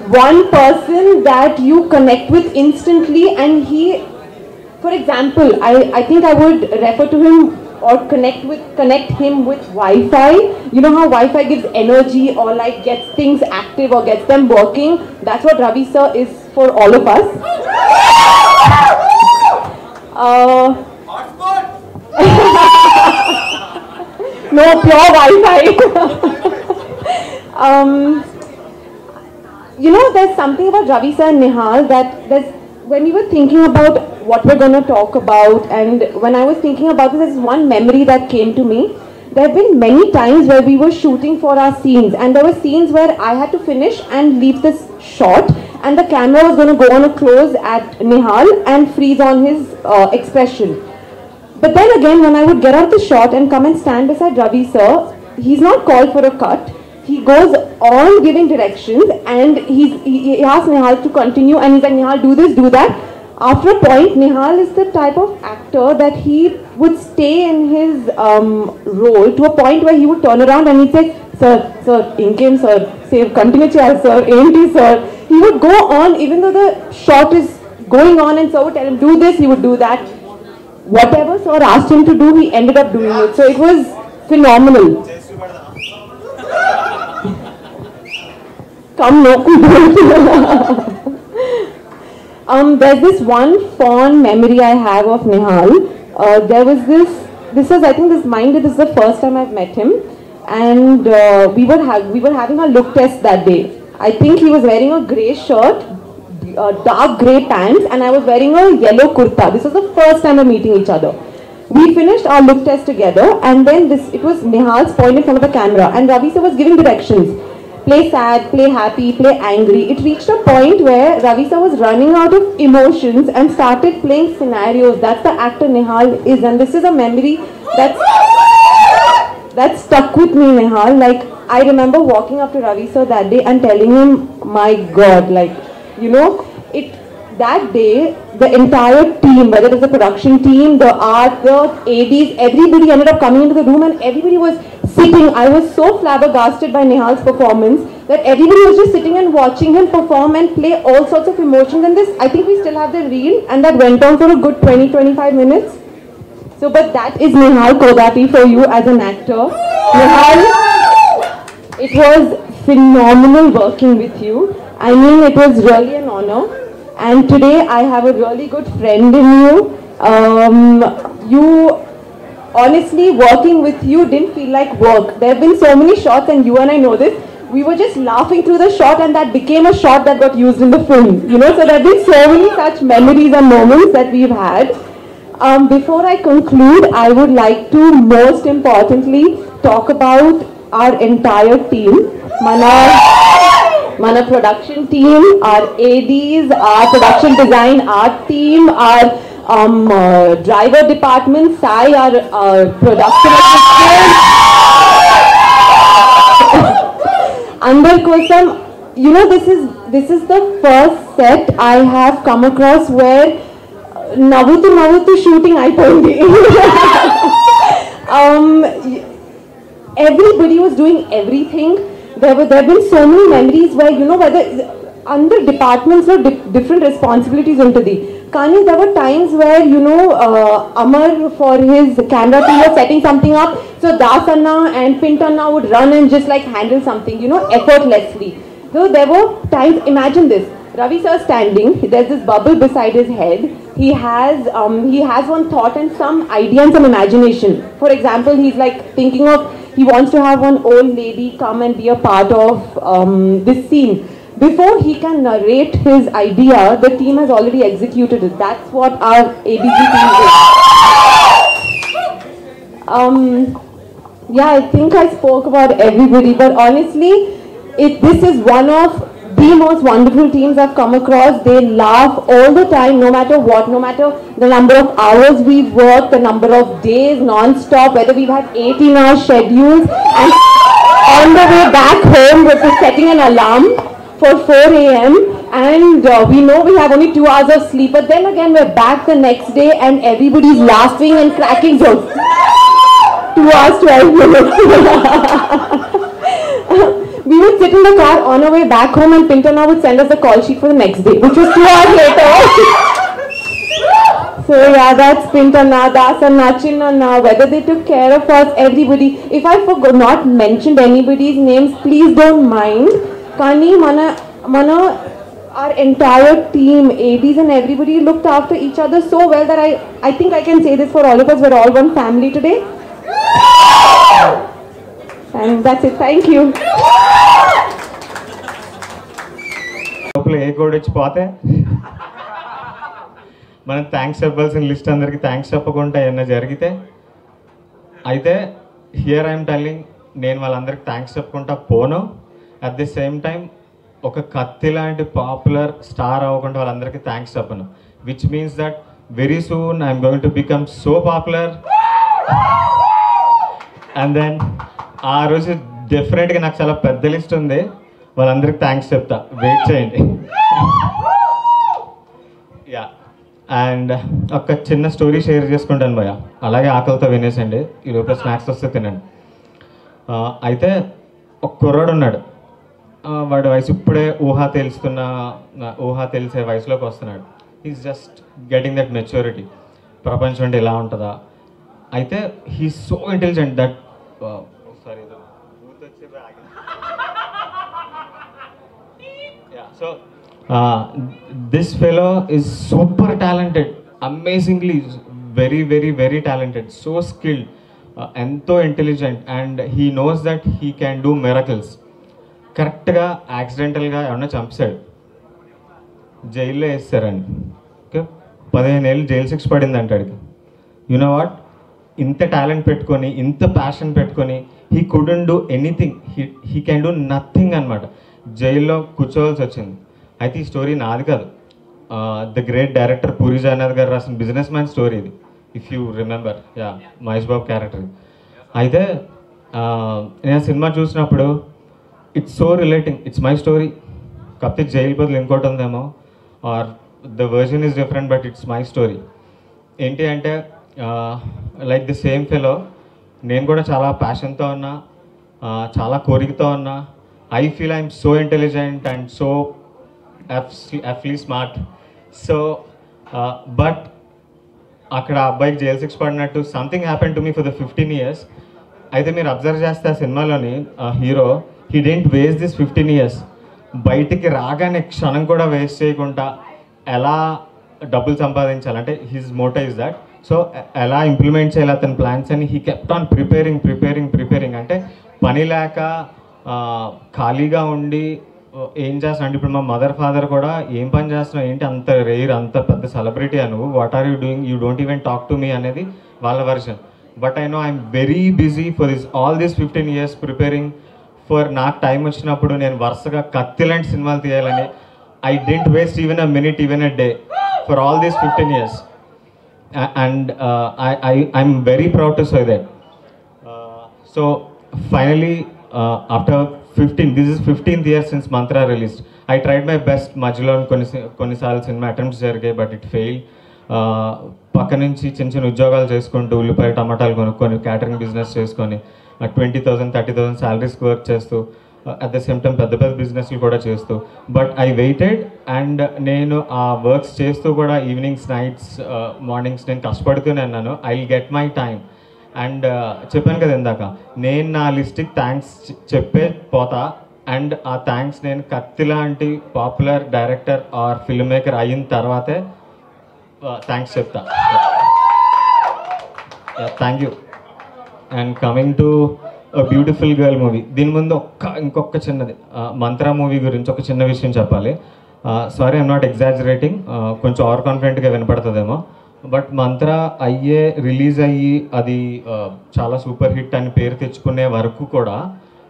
[SPEAKER 5] one person that you connect with instantly, and for example, I think I would refer to him or connect him with Wi-Fi. You know how Wi-Fi gives energy or like gets things active or gets them working? That's what Ravi sir is for all of us. No, pure Wi-Fi. You know, there's something about Ravi sir and Nihal that when we were thinking about what we're going to talk about, and when I was thinking about this, there's one memory that came to me. There have been many times where we were shooting for our scenes, and there were scenes where I had to finish and leave this shot, and the camera was going to go on a close at Nihal and freeze on his expression. But then again, when I would get out the shot and come and stand beside Ravi sir, he's not called for a cut. He goes on giving directions, and he asks Nihal to continue, and he's like, Nihal, do this, do that. After a point, Nihal is the type of actor that he would stay in his role to a point where he would turn around and he'd say, sir, Inkem sir, say, continue chal sir, AMT sir. He would go on even though the shot is going on, and sir would tell him, do this, he would do that. Whatever sir asked him to do, he ended up doing it. So it was phenomenal. Come no. There's this one fond memory I have of Nihal. There was this is the first time I've met him, and we were having a look test that day. I think he was wearing a grey shirt, dark grey pants, and I was wearing a yellow kurta. This was the first time we're meeting each other. We finished our look test together, and then it was Nihal's point in front of the camera, and Ravi sir was giving directions. Play sad, play happy, play angry. It reached a point where Ravi sir was running out of emotions and started playing scenarios. That's the actor Nihal is, and this is a memory that stuck with me, Nihal. Like, I remember walking up to Ravi sir that day and telling him, my God, like, you know, that day, the entire team, whether it was the production team, the art, the ADs, everybody ended up coming into the room, and everybody was sitting. I was so flabbergasted by Nihal's performance that everybody was just sitting and watching him perform and play all sorts of emotions. And this, I think we still have the reel, and that went on for a good 20-25 minutes. So, but that is Nihal Kodati for you as an actor. Nihal, it was phenomenal working with you. I mean, it was really an honor. And today I have a really good friend in you. Honestly, working with you didn't feel like work. There have been so many shots, and you and I know this. We were just laughing through the shot, and that became a shot that got used in the film. You know, so there have been so many such memories and moments that we've had. Before I conclude, I would like to most importantly talk about our entire team. Mana production team, our ADs, our production design art team, our driver department, Sai, our production assistant, Andar Kosam. You know, this is the first set I have come across where Navutu shooting aipoindi. Everybody was doing everything. There have been so many memories where, you know, whether under departments లో different responsibilities ఉంటుంది. కానీ there were times where Amar for his camera team was setting something up, so Das Anna and Pint Anna would run and just like handle something, effortlessly. So there were times, imagine this, Ravi sir standing, there's this bubble beside his head, he has one thought and some idea and some imagination. For example, he's like thinking of, he wants to have one old lady come and be a part of this scene. Before he can narrate his idea, the team has already executed it. That's what our ABG team is. Yeah, I think I spoke about everybody, but honestly, this is one of the most wonderful teams I've come across. They laugh all the time, no matter what, no matter the number of hours we've worked, the number of days non-stop, whether we've had 18-hour schedules, and on the way back home we're setting an alarm for 4 a.m. and we know we have only 2 hours of sleep, but then again we're back the next day and everybody's laughing and cracking jokes. 2 hours, 12 minutes. We would sit in the car on our way back home and Pint Anna would send us a call sheet for the next day, which was 2 hours later. So yeah, that's Pint Anna, Das Anna, Chin Anna, whether they took care of us, everybody. If I forgot not mentioned anybody's names, please don't mind. Kani, our entire team, ADs and everybody looked after each other so well that I think I can say this for all of us, we're all one family today. And that's it, thank you.
[SPEAKER 3] A code వచ్చి పోతే మనం థ్యాంక్స్ చెప్పాల్సిన లిస్ట్ అందరికి థ్యాంక్స్ చెప్పకుండా ఏమన్నా జరిగితే అయితే హియర్ ఐఎమ్ టెల్లింగ్, నేను వాళ్ళందరికి థ్యాంక్స్ చెప్పుకుంటా పోను. అట్ ది సేమ్ టైం ఒక కత్తి లాంటి పాపులర్ స్టార్ అవ్వకుండా వాళ్ళందరికీ థ్యాంక్స్ చెప్పను, which means that very soon I'm going to become so popular. And then ఆ రోజు డెఫినెట్గా నాకు చాలా పెద్ద లిస్ట్ ఉంది, వాళ్ళందరికీ థ్యాంక్స్ చెప్తా, వెయిట్ చేయండి. యా, అండ్ ఒక చిన్న స్టోరీ షేర్ చేసుకుంటాను భయ్య, అలాగే ఆకలితో వినేసండి, ఈ లోపల స్నాక్స్ వస్తే తినండి. అయితే ఒక కుర్రాడు ఉన్నాడు, వాడి వయసు ఇప్పుడే ఊహ తెలిసే వయసులోకి వస్తున్నాడు. Is just getting that maturity, ప్రపంచం అంటే ఇలా ఉంటుందా. అయితే he's so intelligent that sorry so this fellow is super talented, amazingly very very very talented, so skilled, ఎంతో intelligent, and he knows that he can do miracles. కరెక్ట్గా యాక్సిడెంటల్గా ఏమన్నా చంపేశాడు, జైల్లో వేస్తారండి. ఓకే, 15 ఏళ్ళు జైలు శిక్ష పడింది అంటాడికి. యు నో వాట్, ఇంత టాలెంట్ పెట్టుకొని ఇంత ప్యాషన్ పెట్టుకొని he couldn't do anything, he can do nothing అనమాట. జైల్లో కూర్చోవాల్సి వచ్చింది. అయితే ఈ స్టోరీ నాది కాదు, the great director Puri Jagannath గారు రాసిన బిజినెస్ మ్యాన్ స్టోరీ ఇది, if you remember. Yeah, Mahesh Babu character. అయితే నేను సినిమా చూసినప్పుడు it's so relating, it's my story. కాకపోతే జైలు బదులు ఇంకోటి ఉందేమో, or the version is different, but it's my story. ఏంటి అంటే లైక్ ది సేమ్ ఫెలో నేను కూడా చాలా ప్యాషన్తో ఉన్నా, చాలా కోరికతో ఉన్నా. I feel I'm so intelligent and so absolutely smart. So, but అక్కడ అబ్బాయికి జైలు శిక్ష పడినట్టు something happen to me for the 15 years. అయితే మీరు అబ్జర్వ్ చేస్తే ఆ సినిమాలోని hero he didn't waste this 15 years. బయటికి రాగానే క్షణం కూడా వేస్ట్ చేయకుండా ఎలా డబ్బులు సంపాదించాలంటే his motto is that. So ఎలా ఇంప్లిమెంట్ చేయాలి అతని ప్లాన్స్ అని హీ కెప్ట్ ఆన్ ప్రిపేరింగ్. అంటే పని లేక ఖాళీగా ఉండి ఏం చేస్తున్నావు అంటే, ఇప్పుడు మా మదర్ ఫాదర్ కూడా ఏం పని చేస్తున్నావు ఏంటి అంత రేర్, అంత పెద్ద సెలబ్రిటీ నువ్వు, what are you doing, you don't even talk to me అనేది వాళ్ళ version. But I know I'm very busy for all these 15 years preparing for నాకు టైం వచ్చినప్పుడు నేను వరుసగా కత్తి లాంటి సినిమాలు తీయాలని. I didn't waste even a minute, even a day for all these 15 years. And I'm very proud to say that. So finally after 15, this is 15th year since Mantra released. I tried my best, మధ్యలో కొన్నిసార్లు సినిమా అటెంప్ట్స్ జరిగాయి, బట్ ఇట్ ఫెయిల్. పక్క నుంచి చిన్న ఉద్యోగాలు చేసుకుంటూ ఉల్లిపాయ టమాటాలు కొనుక్కొని క్యాటరింగ్ బిజినెస్ చేసుకొని 20,000 30,000 శాలరీస్కి వర్క్ చేస్తూ అట్ ద సేమ్ టైం పెద్ద పెద్ద బిజినెస్లు కూడా చేస్తూ. బట్ ఐ వెయిటెడ్ అండ్ నేను ఆ వర్క్స్ చేస్తూ కూడా ఈవినింగ్స్, నైట్స్, మార్నింగ్స్ నేను కష్టపడుతూనే అన్నాను I will get my time. And చెప్పాను కదా ఇందాక, నేను నా లిస్ట్కి థ్యాంక్స్ చెప్పే పోతా. అండ్ ఆ థ్యాంక్స్ నేను కత్తి లాంటి popular director or filmmaker అయిన తర్వాతే థ్యాంక్స్ చెప్తా. Thank you. And coming to beautiful girl movie, దీని ముందు ఇంకొక చిన్నది, మంత్రా మూవీ గురించి ఒక చిన్న విషయం చెప్పాలి. సారీ ఐఎమ్ నాట్ ఎగ్జాజరేటింగ్, కొంచెం ఓవర్ కాన్ఫిడెంట్గా వినపడుతుందేమో. బట్ మంత్రా రిలీజ్ అయ్యి అది చాలా సూపర్ హిట్ అని పేరు తెచ్చుకునే వరకు కూడా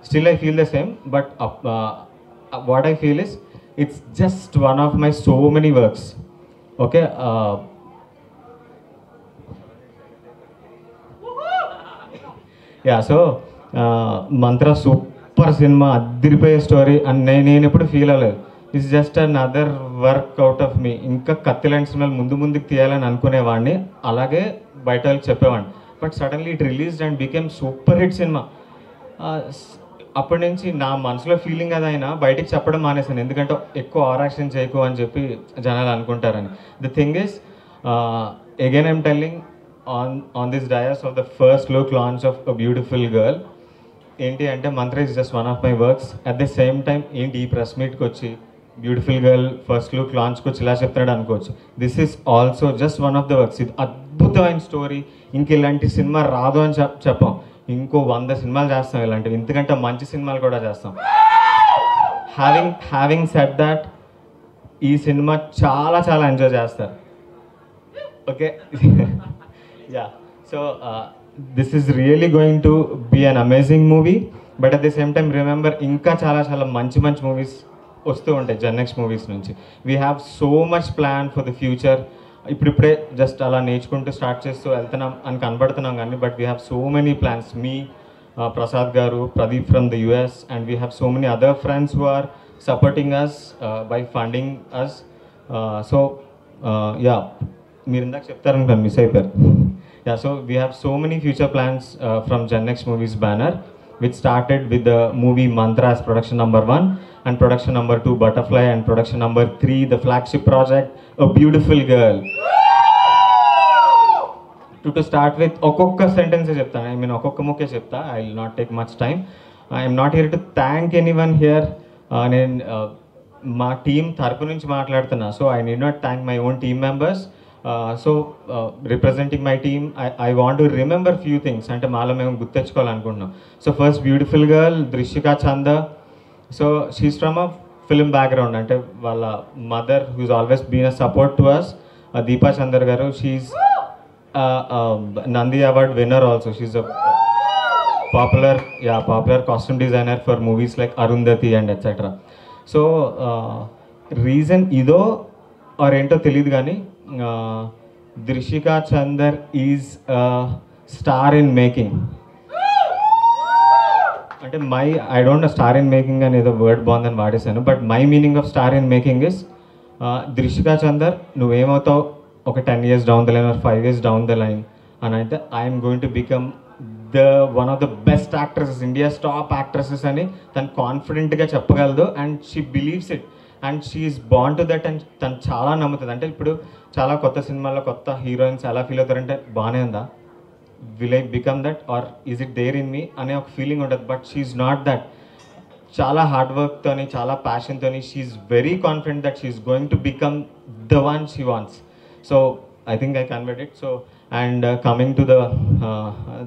[SPEAKER 3] still I feel the same. But what I feel is it's just one of my so many works. Okay, yeah. So Mantra super సినిమా, అదిరిపోయే స్టోరీ అని నేను ఎప్పుడు ఫీల్ అవ్వలేదు. It's just an other work out of me. ఇంకా కత్తి లాంటి సినిమాలు ముందుకు తీయాలని అనుకునేవాడిని, అలాగే బయట వాళ్ళకి చెప్పేవాడిని. But suddenly it released and became super hit cinema. అప్పటి నుంచి నా మనసులో ఫీలింగ్ అదైనా బయటికి చెప్పడం మానేసాను, ఎందుకంటే ఎక్కువ ఆరాక్షన్ చేయకు అని చెప్పి జనాలు అనుకుంటారని. The thing is, again I'm telling on this dais of the first look launch of A Beautiful Girl, ఏంటి అంటే మంత్ర is just one of my works. At the same time ఏంటి ఈ ప్రెస్ మీట్కి వచ్చి బ్యూటిఫుల్ గర్ల్ ఫస్ట్ లుక్ లాంచ్కి వచ్చి ఇలా చెప్తున్నాడు అనుకోవచ్చు. This is also just one of the works. ఇది అద్భుతమైన స్టోరీ, ఇంక ఇలాంటి సినిమా రాదు అని చెప్పాం. ఇంకో 100 సినిమాలు చేస్తాం ఇలాంటివి, ఇంతకంటే మంచి సినిమాలు కూడా చేస్తాం. హ్యావింగ్ సెడ్ దాట్, ఈ సినిమా చాలా చాలా ఎంజాయ్ చేస్తారు. Okay, yeah, so this is really going to be an amazing movie, but at the same time remember ఇంకా చాలా చాలా మంచి మూవీస్ వస్తూ ఉంటాయి జెన్నెక్స్ మూవీస్ నుంచి. We have so much plan for the future. ఇప్పుడిప్పుడే జస్ట్ అలా నేర్చుకుంటూ స్టార్ట్ చేస్తూ వెళ్తున్నాం అని కనబడుతున్నాం కానీ, but we have so many plans. మీ Prasad garu, Pradeep from the US, and we have so many other friends who are supporting us by funding us. So yeah, మీరు ఇందాక చెప్తారనుకోండి, మిస్ అయిపోయారు. Yeah, so we have so many future plans from Gennex Movies banner, which started with the movie Mantra as production number 1, and production number 2 Butterfly, and production number 3 the flagship project A Beautiful Girl. To start with, okokka sentence cheptanu, I mean okokka mukke chepta, I will not take much time. I am not here to thank anyone here. మా టీమ్ తరపు నుంచి మాట్లాడుతున్నా, so I need not thank my own team members. Representing my team, I want to remember few things అంటే మాలో మేము గుర్తెచ్చుకోవాలనుకుంటున్నాం. So first beautiful girl Drishika Chanda. So she's from a film background, అంటే వాళ్ళ mother who's always been a support to us, Deepa Chandar garu. She's Nandi award winner also. She's a popular costume designer for movies like Arundhati and etcetera. So reason ఇదో ఆర్ ఏంటో తెలియదు కానీ, Drishika Chandar is star in making. అంటే I don't know star in making అని ఏదో వర్డ్ బాగుందని వాడేశాను, but my meaning of star in making is Drishika Chandar నువ్వేమవుతావు ఒక 10 years down the line or 5 years down the line అని అయితే, I'm going to become one of the best actresses, India's top actresses అని తను కాన్ఫిడెంట్గా చెప్పగలదు. And she believes it and she is bound to that. అండ్ తను చాలా నమ్ముతుంది. అంటే ఇప్పుడు చాలా కొత్త సినిమాల్లో కొత్త హీరోయిన్స్ ఎలా ఫీల్ అవుతారంటే, బాగానే ఉందా, will I become that or is it there in me అనే ఒక ఫీలింగ్ ఉంటుంది. But she is not that. చాలా హార్డ్ వర్క్తోని, చాలా ప్యాషన్తోని she is very confident that she is going to become the one she wants. So I think I convert it. So and coming to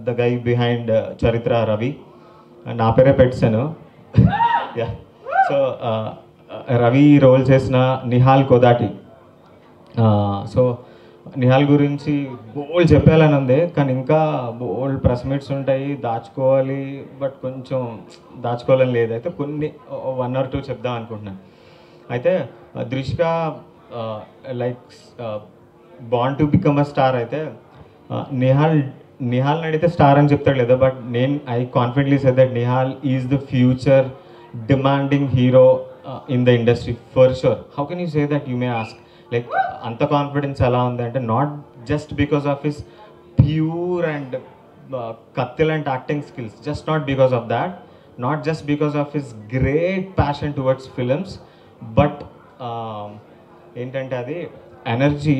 [SPEAKER 3] the guy behind Charitra, Ravi. నా పేరే పెట్టాను. యా, సో రవి రోల్ చేసిన నిహాల్ కోదాటి. సో నిహాల్ గురించి బోల్డ్ చెప్పాలని ఉంది, కానీ ఇంకా బోల్డ్ ప్రెస్ మీట్స్ ఉంటాయి, దాచుకోవాలి, బట్ కొంచెం దాచుకోవాలని లేదు. అయితే కొన్ని 1 or 2 చెప్దాం అనుకుంటున్నాను. అయితే Drishika like bound to become a star. అయితే నిహాల్ని అడిగితే స్టార్ అని చెప్తాడు లేదా, but I confidently say that Nihal is the future demanding hero in the industry for sure. How can you say that, you may ask? Like anta confidence ఎలా ఉంది అంటే, not just because of his pure and kattil and acting skills, just not because of that, not just because of his great passion towards films, but ఏంటంటే అది energy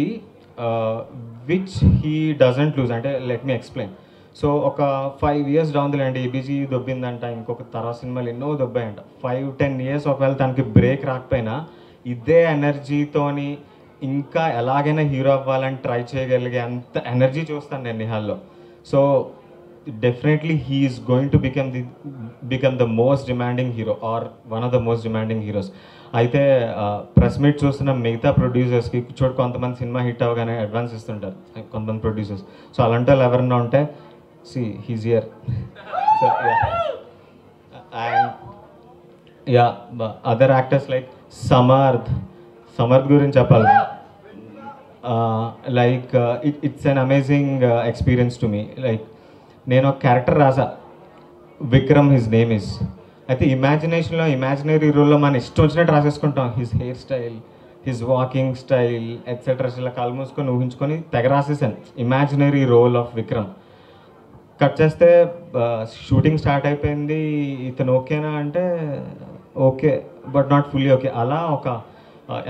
[SPEAKER 3] which he doesn't lose. అంటే లెట్ మీ ఎక్స్ప్లెయిన్. సో ఒక 5 years down the line ABG దొబ్బిందంట, ఇంకొక తర్వాత సినిమాలు ఎన్నో దొబ్బాయంట. 5-10 years ఒకవేళ తనకి బ్రేక్ రాకపోయినా ఇదే ఎనర్జీతోని ఇంకా ఎలాగైనా హీరో అవ్వాలని ట్రై చేయగలిగే అంత ఎనర్జీ చూస్తాను నేను నిహాల్లో. So definitely he is going to become the most demanding hero or one of the most demanding heroes. అయితే ప్రెస్ మీట్ చూస్తున్న మిగతా ప్రొడ్యూసర్స్కి చూడు, కొంతమంది సినిమా హిట్ అవ్వగానే అడ్వాన్స్ ఇస్తుంటారు కొంతమంది ప్రొడ్యూసర్స్. సో అలాంటి వాళ్ళు ఎవరన్నా ఉంటే see he's here. So and other actors like Samarth గురించి చెప్పాలి. Like it's an amazing experience to me. Like నేను ఒక క్యారెక్టర్ రాసా, విక్రమ్ హిజ్ నేమ్ ఇస్. అయితే ఇమాజినేషన్లో ఇమాజినరీ రోల్లో మనం ఇష్టం వచ్చినట్టు రాసేసుకుంటాం. His hair style, his walking style etcetera, ఇలా కళ్ళు మూసుకొని ఊహించుకొని తెగ రాసేసాను imaginary role of Vikram. Cut చేస్తే షూటింగ్ స్టార్ట్ అయిపోయింది. ఇతను ఓకేనా అంటే okay, but not fully okay. అలా ఒక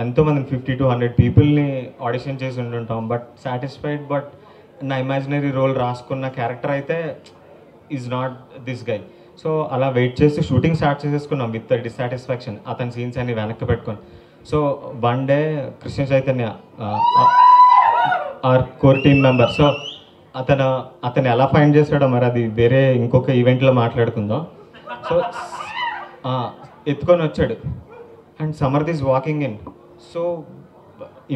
[SPEAKER 3] ఎంతోమంది 50 to 100 పీపుల్ని ఆడిషన్ చేసి ఉంటుంటాం, బట్ సాటిస్ఫైడ్. బట్ నా ఇమాజినరీ రోల్ రాసుకున్న క్యారెక్టర్ అయితే is not this guy. So అలా వెయిట్ చేసి షూటింగ్ స్టార్ట్ చేసేసుకున్నాం విత్ డిస్సాటిస్ఫాక్షన్, అతని సీన్స్ అన్ని వెనక్కి పెట్టుకొని. So one day Krishna Chaitanya our core team member, so అతను ఎలా ఫైండ్ చేశాడో మరి అది వేరే ఇంకొక ఈవెంట్లో మాట్లాడుకుందాం. సో ఎత్తుకొని వచ్చాడు and Samarth is walking in. So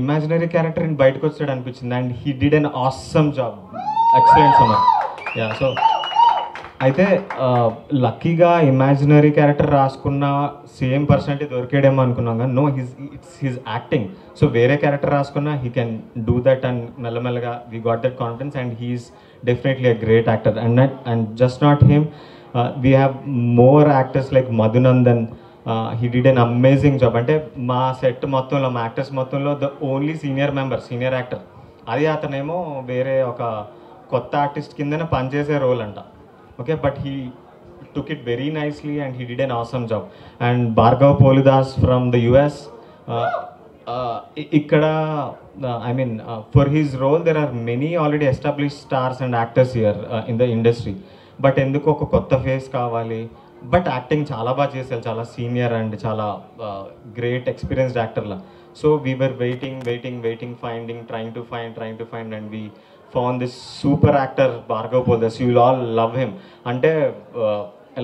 [SPEAKER 3] imaginary character in బయటకు వచ్చాడు అనిపించింది and he did an awesome job, excellent Samarth. Yeah, so అయితే లక్కీగా ఇమాజినరీ క్యారెక్టర్ రాసుకున్న సేమ్ పర్సనాలిటీ దొరికేడేమో అనుకున్నాం కానీ no, it's his acting. So వేరే క్యారెక్టర్ రాసుకున్నా he can do that and మెల్లమెల్లగా we got that confidence and he's definitely a great actor. And just not him, we have more actors like Madhunandan. He did an amazing job. అంటే మా సెట్ మొత్తంలో, మా యాక్టర్స్ మొత్తంలో the only senior member, senior actor. అది అతనేమో వేరే ఒక కొత్త ఆర్టిస్ట్ కిందనే పనిచేసే రోల్ అంట. Okay, but he took it very nicely and he did an awesome job. And Bhargav Polidas from the US, ikkada I mean for his role there are many already established stars and actors here in the industry, but enduko oka kotta face kavali. But acting chala baga chesaru, chala senior and chala great experienced actor la. So we were waiting, trying to find and we found this super actor Bhargav Polidas. You will all love him. Ante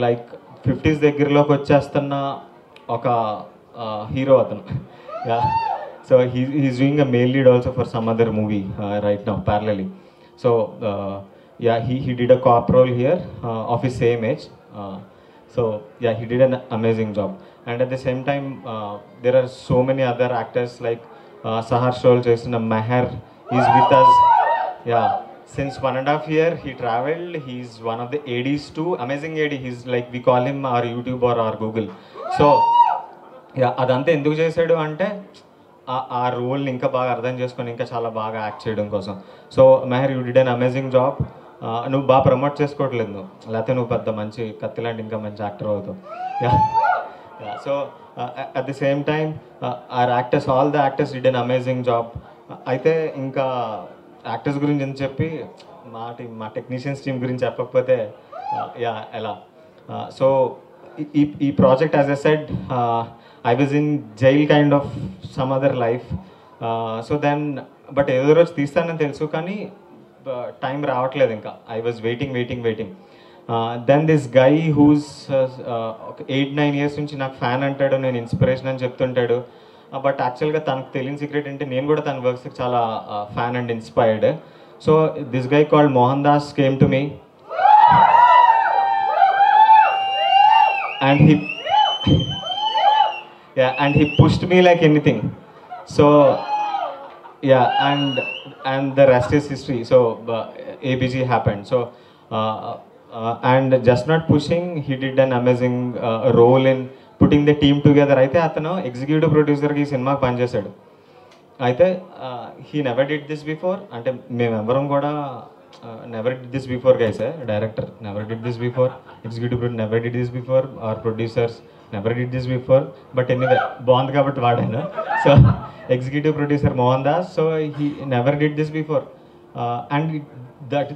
[SPEAKER 3] like 50s దగ్గరలోకి వచ్చేస్తున్న ఒక హీరో అతను. Yeah, so he's doing a male lead also for some other movie right now parallelly. So yeah, he did a cop role here of his same age. So yeah, he did an amazing job. And at the same time there are so many other actors like Saharsh role chesina Meher is with us. Yeah, since 1.5 years he traveled. He's one of the ADs too, amazing AD. He's like, we call him our YouTube or our Google. So yeah, అదంతా ఎందుకు చేశాడు అంటే ఆ రోల్ని ఇంకా బాగా అర్థం చేసుకొని ఇంకా చాలా బాగా యాక్ట్ చేయడం కోసం. So Mehar, you did an amazing job. నువ్వు బాగా ప్రమోట్ చేసుకోవట్లేదు నువ్వు, లేకపోతే నువ్వు పెద్ద మంచి కత్తి లాంటి ఇంకా మంచి యాక్టర్ అవుతావు. So at the same time our actors, all the actors did an amazing job. అయితే ఇంకా యాక్టర్స్ గురించి ఎంత చెప్పి మా టెక్నీషియన్స్ టీమ్ గురించి చెప్పకపోతే యా ఎలా. సో ఈ project, as I said, I was in jail kind of some other life. So then but ఏదో రోజు తీస్తానని తెలుసు కానీ టైం రావట్లేదు ఇంకా. I was waiting. Then this guy whose 8-9 years నుంచి నాకు ఫ్యాన్ అంటాడు, నేను ఇన్స్పిరేషన్ అని చెప్తుంటాడు. బట్ యాక్చువల్గా తనకు తెలియని సీక్రెట్ అంటే నేను కూడా తన వర్క్స్కి చాలా fan and inspired. So this guy called Mohan Das came to me and he pushed me like anything. So yeah, and the rest is history. So ABG happened. So and just not pushing, he did an amazing role in putting the team together. అయితే అతను ఎగ్జిక్యూటివ్ ప్రొడ్యూసర్కి ఈ సినిమాకి పనిచేశాడు. అయితే he never did this before. అంటే మేమెవరం కూడా never did this before, guys. Director never did this before, executive producer never did this before, our producers never did this before. But anyway, బాగుంది కాబట్టి వాడాను. So executive producer Mohan Das, so he never did this before, and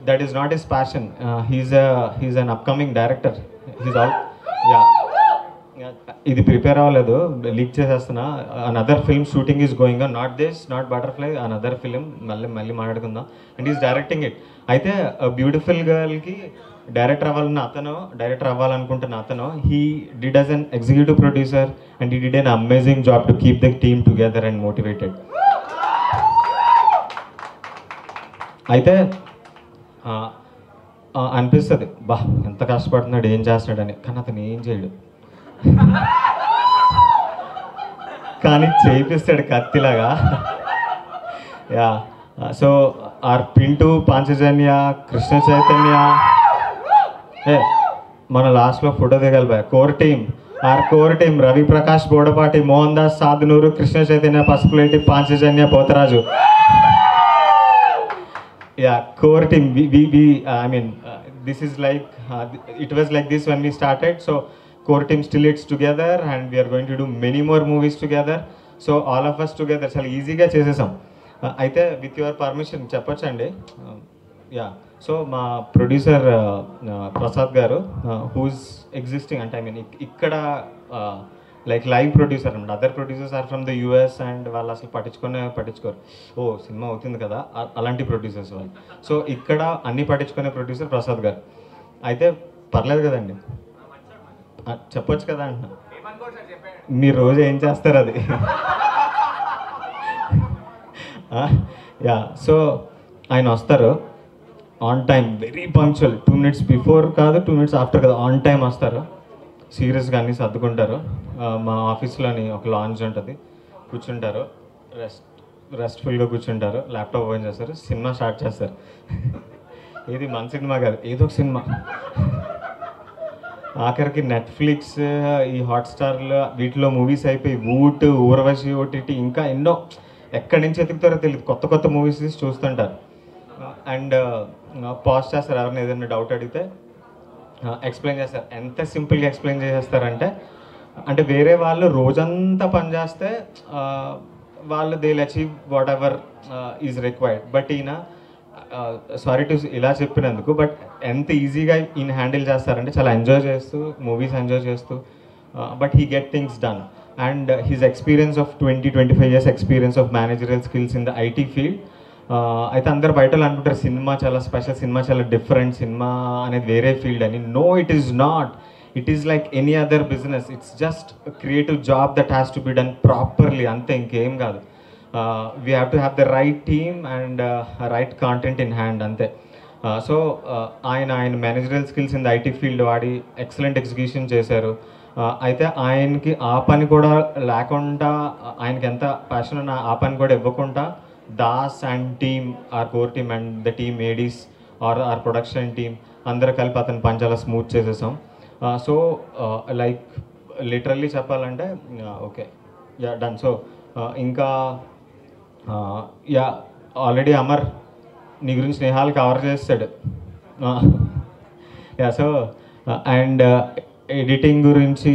[SPEAKER 3] that is not his passion. He's an upcoming director. He's all ఇది ప్రిపేర్ అవ్వలేదు, లీక్ చేసేస్తున్నా. Another film shooting is going on, not this, not Butterfly, another film మళ్ళీ మాట్లాడుకుందాం. And is directing it. అయితే బ్యూటిఫుల్ గర్ల్కి డైరెక్టర్ అవ్వాలనుకుంటున్న అతను, he did as an executive producer and he did an amazing job to keep the team together and motivated. అయితే అనిపిస్తుంది, బా ఎంత కష్టపడుతున్నాడు, ఏం చేస్తున్నాడని. కానీ అతను ఏం చేయడు, కానీ చేయిస్తాడు కత్తిలాగా. Yeah, so or Pintu, Panchajanya, Krishna Chaitanya, మన లాస్ట్లో ఫోటో దిగాలి boy. Core team Ravi Prakash Bodapati, Mohan Das Sadhanuru, Krishna Chaitanya Pasupuleti, Panchajanya Potharaju. Yeah, core team. I mean, this is like it was like this when we started. So core team still it's together, and we are going to do many more movies together. So all of us together చాలా ఈజీగా చేసేసాం. అయితే విత్ యువర్ పర్మిషన్ చెప్పొచ్చండి. యా, సో మా producer Prasad garu, who's existing అంటే ఐ మీన్ ఇక్కడ లైక్ లైవ్ ప్రొడ్యూసర్ అనమాట. Other producers are from the US and వాళ్ళు అసలు పట్టించుకోరు. ఓ సినిమా అవుతుంది కదా, అలాంటి ప్రొడ్యూసర్స్ వాళ్ళు. సో ఇక్కడ అన్నీ పట్టించుకునే ప్రొడ్యూసర్ ప్రసాద్ గారు. అయితే పర్లేదు కదండి, చెప్పొచ్చు కదా అంటున్నా. మీరు రోజు ఏం చేస్తారు అది. యా, సో ఆయన వస్తారు on time, very punctual. 2 minutes before కాదు, 2 minutes ఆఫ్టర్ కాదు, ఆన్ టైం వస్తారు. సీరియస్గా అన్నీ సర్దుకుంటారు. మా ఆఫీస్లోని ఒక లాంజ్ ఉంటుంది, కూర్చుంటారు, రెస్ట్ఫుల్గా కూర్చుంటారు, ల్యాప్టాప్ ఓపెన్ చేస్తారు, సినిమా స్టార్ట్ చేస్తారు. ఏది మన సినిమా కాదు, ఏదో ఒక సినిమా. ఆఖరికి నెట్ఫ్లిక్స్, ఈ హాట్స్టార్లో వీటిలో మూవీస్ అయిపోయి వూట్, ఊర్వశి, ఓటీటీ, ఇంకా ఎన్నో ఎక్కడి నుంచి ఎతుకుతారో తెలియదు, కొత్త మూవీస్ తీసి చూస్తుంటారు. అండ్ పాజ్ చేస్తారు, ఎవరైనా ఏదైనా డౌట్ అడిగితే ఎక్స్ప్లెయిన్ చేస్తారు. ఎంత సింపుల్గా ఎక్స్ప్లెయిన్ చేసేస్తారంటే, అంటే వేరే వాళ్ళు రోజంతా పనిచేస్తే వాళ్ళు they will achieve what ever is required. But ఈయన సారీ టు ఇలా చెప్పినందుకు, బట్ ఎంత ఈజీగా ఈయన హ్యాండిల్ చేస్తారంటే చాలా ఎంజాయ్ చేస్తూ, మూవీస్ ఎంజాయ్ చేస్తూ, but he get things done. And his experience of 20-25 years experience of managerial skills in the IT field. అయితే అందరు బయట అనుకుంటారు సినిమా చాలా స్పెషల్, సినిమా చాలా డిఫరెంట్, సినిమా అనేది వేరే ఫీల్డ్ అని. No, it is not. It is like any other business. It's just creative job that has to be done properly, అంతే, ఇంకేం కాదు. We have to have the right team and right content in hand, అంతే. సో ఆయన managerial skills in the IT field వాడి ఎక్సలెంట్ ఎగ్జిక్యూషన్ చేశారు. అయితే ఆయనకి ఆ పని కూడా లేకుండా, ఆయనకి ఎంత ప్యాషన్ ఉన్న ఆ పని కూడా ఇవ్వకుండా, Das and team, our core team and the team ADs our production team అందరూ కలిపి అతని పని చాలా స్మూత్ చేసేసాం. సో లైక్ లిటరల్లీ చెప్పాలంటే ఓకే, యా, డన్. సో ఇంకా యా, ఆల్రెడీ అమర్ నీ గురించి స్నేహాలు కవర్ చేస్తాడు. యా, సో అండ్ ఎడిటింగ్ గురించి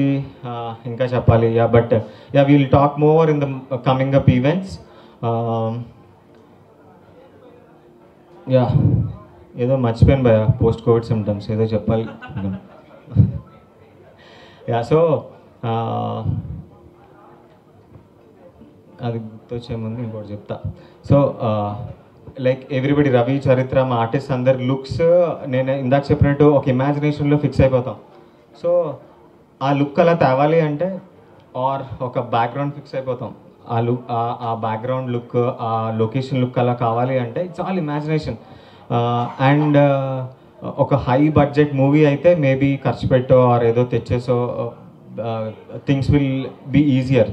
[SPEAKER 3] ఇంకా చెప్పాలి. Yeah, but yeah, will talk more in the coming up events. Yeah, ఏదో మర్చిపోయాను భయ, పోస్ట్ కోవిడ్ సిమ్టమ్స్ ఏదో చెప్పాలి. యా, సో అది గుర్తొచ్చే ముందు ఇంకోటి చెప్తా. సో లైక్ ఎవ్రీబడి, రవి, చరిత్ర, మా ఆర్టిస్ట్ అందరి లుక్స్ నేను ఇందాక చెప్పినట్టు ఒక ఇమాజినేషన్లో ఫిక్స్ అయిపోతాం. సో ఆ లుక్ అలా తేవాలి అంటే, ఆర్ ఒక బ్యాక్గ్రౌండ్ ఫిక్స్ అయిపోతాం. ఆ లుక్, ఆ బ్యాక్గ్రౌండ్ లుక్, ఆ లొకేషన్ లుక్ అలా కావాలి అంటే ఇట్స్ ఆల్ ఇమాజినేషన్. అండ్ ఒక హై బడ్జెట్ మూవీ అయితే మేబీ ఖర్చు పెట్టో ఆర్ ఏదో తెచ్చేసో things will be easier.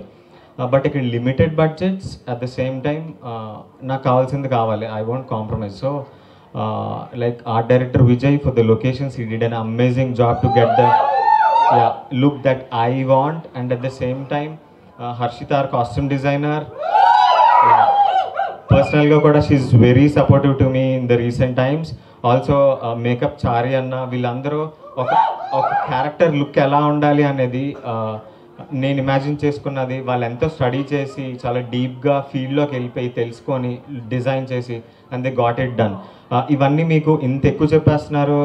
[SPEAKER 3] But ఇక్కడ limited budgets, at the same time నాకు కావాల్సింది కావాలి, I won't compromise. So like art director Vijay, for the locations he did an amazing job to get the look that I want. And at the same time Harshita, our costume designer, personally కూడా she is very supportive to me in the recent times. Also makeup Chari అన్న వీళ్ళందరూ ఒక ఒక క్యారెక్టర్ లుక్ ఎలా ఉండాలి అనేది నేను ఇమాజిన్ చేసుకున్నది వాళ్ళు ఎంతో స్టడీ చేసి చాలా డీప్గా ఫీల్డ్లోకి వెళ్ళిపోయి తెలుసుకొని డిజైన్ చేసి and they got it done. ఇవన్నీ మీకు ఇంత ఎక్కువ చెప్పేస్తున్నారు,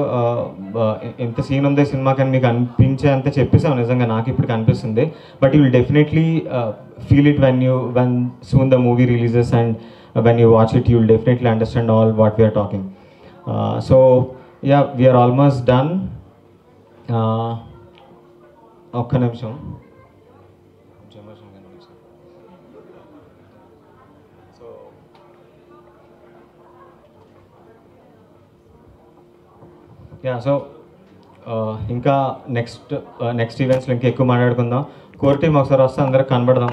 [SPEAKER 3] ఎంత సీన్ ఉంది సినిమాకి అని మీకు అనిపించే అంత చెప్పేసాం. నిజంగా నాకు ఇప్పుడు కనిపిస్తుంది. But you will definitely feel it when soon the movie releases and when you watch it you will definitely understand all what we're talking. So yeah we're almost done. ఒక్క నిమిషం. యా సో ఇంకా నెక్స్ట్ ఈవెంట్స్లో ఇంకా ఎక్కువ మాట్లాడుకుందాం. కోర్ టీమ్ ఒకసారి వస్తే అందరికి కనబడదాం.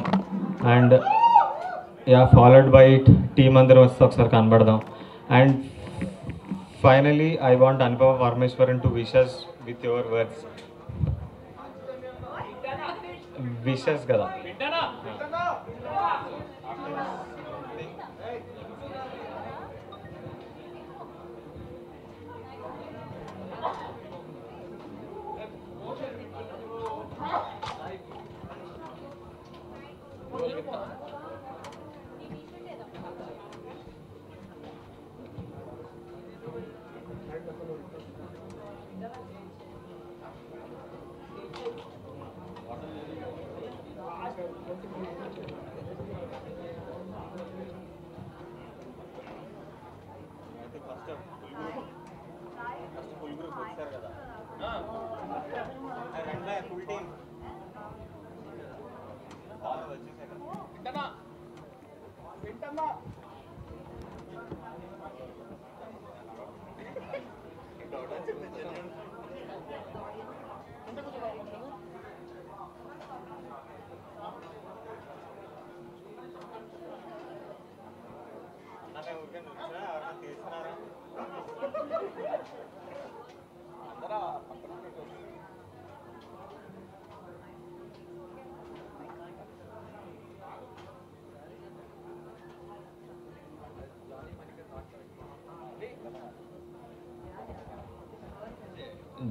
[SPEAKER 3] And yeah followed by team అందరూ వస్తే ఒకసారి కనబడదాం. And finally I want Anupama Parameswaran to wishes with your words. Wishes కదా.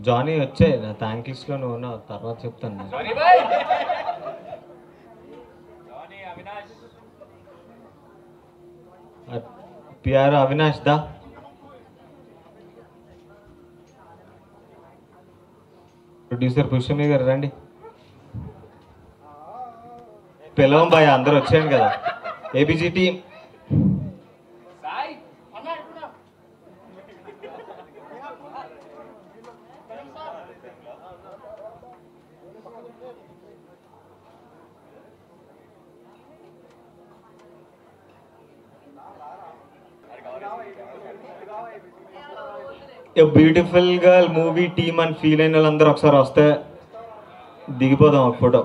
[SPEAKER 3] జానీ వచ్చే నా థ్యాంక్ లిస్ట్లో నువ్వు ఉన్నావు, తర్వాత చెప్తాను. పిఆర్ అవినాష్ దా. ప్రొడ్యూసర్ పుష్యమి గారు రండి. పిలవం బాయ్, అందరూ వచ్చాను కదా. ABG team beautiful girl movie team అని ఫీల్ అయిన వాళ్ళందరూ ఒకసారి వస్తే దిగిపోదాం ఒక ఫోటో.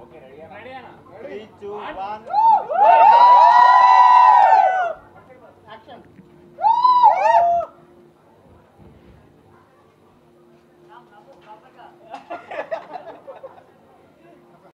[SPEAKER 8] Okay, ready? 3, 2, 1.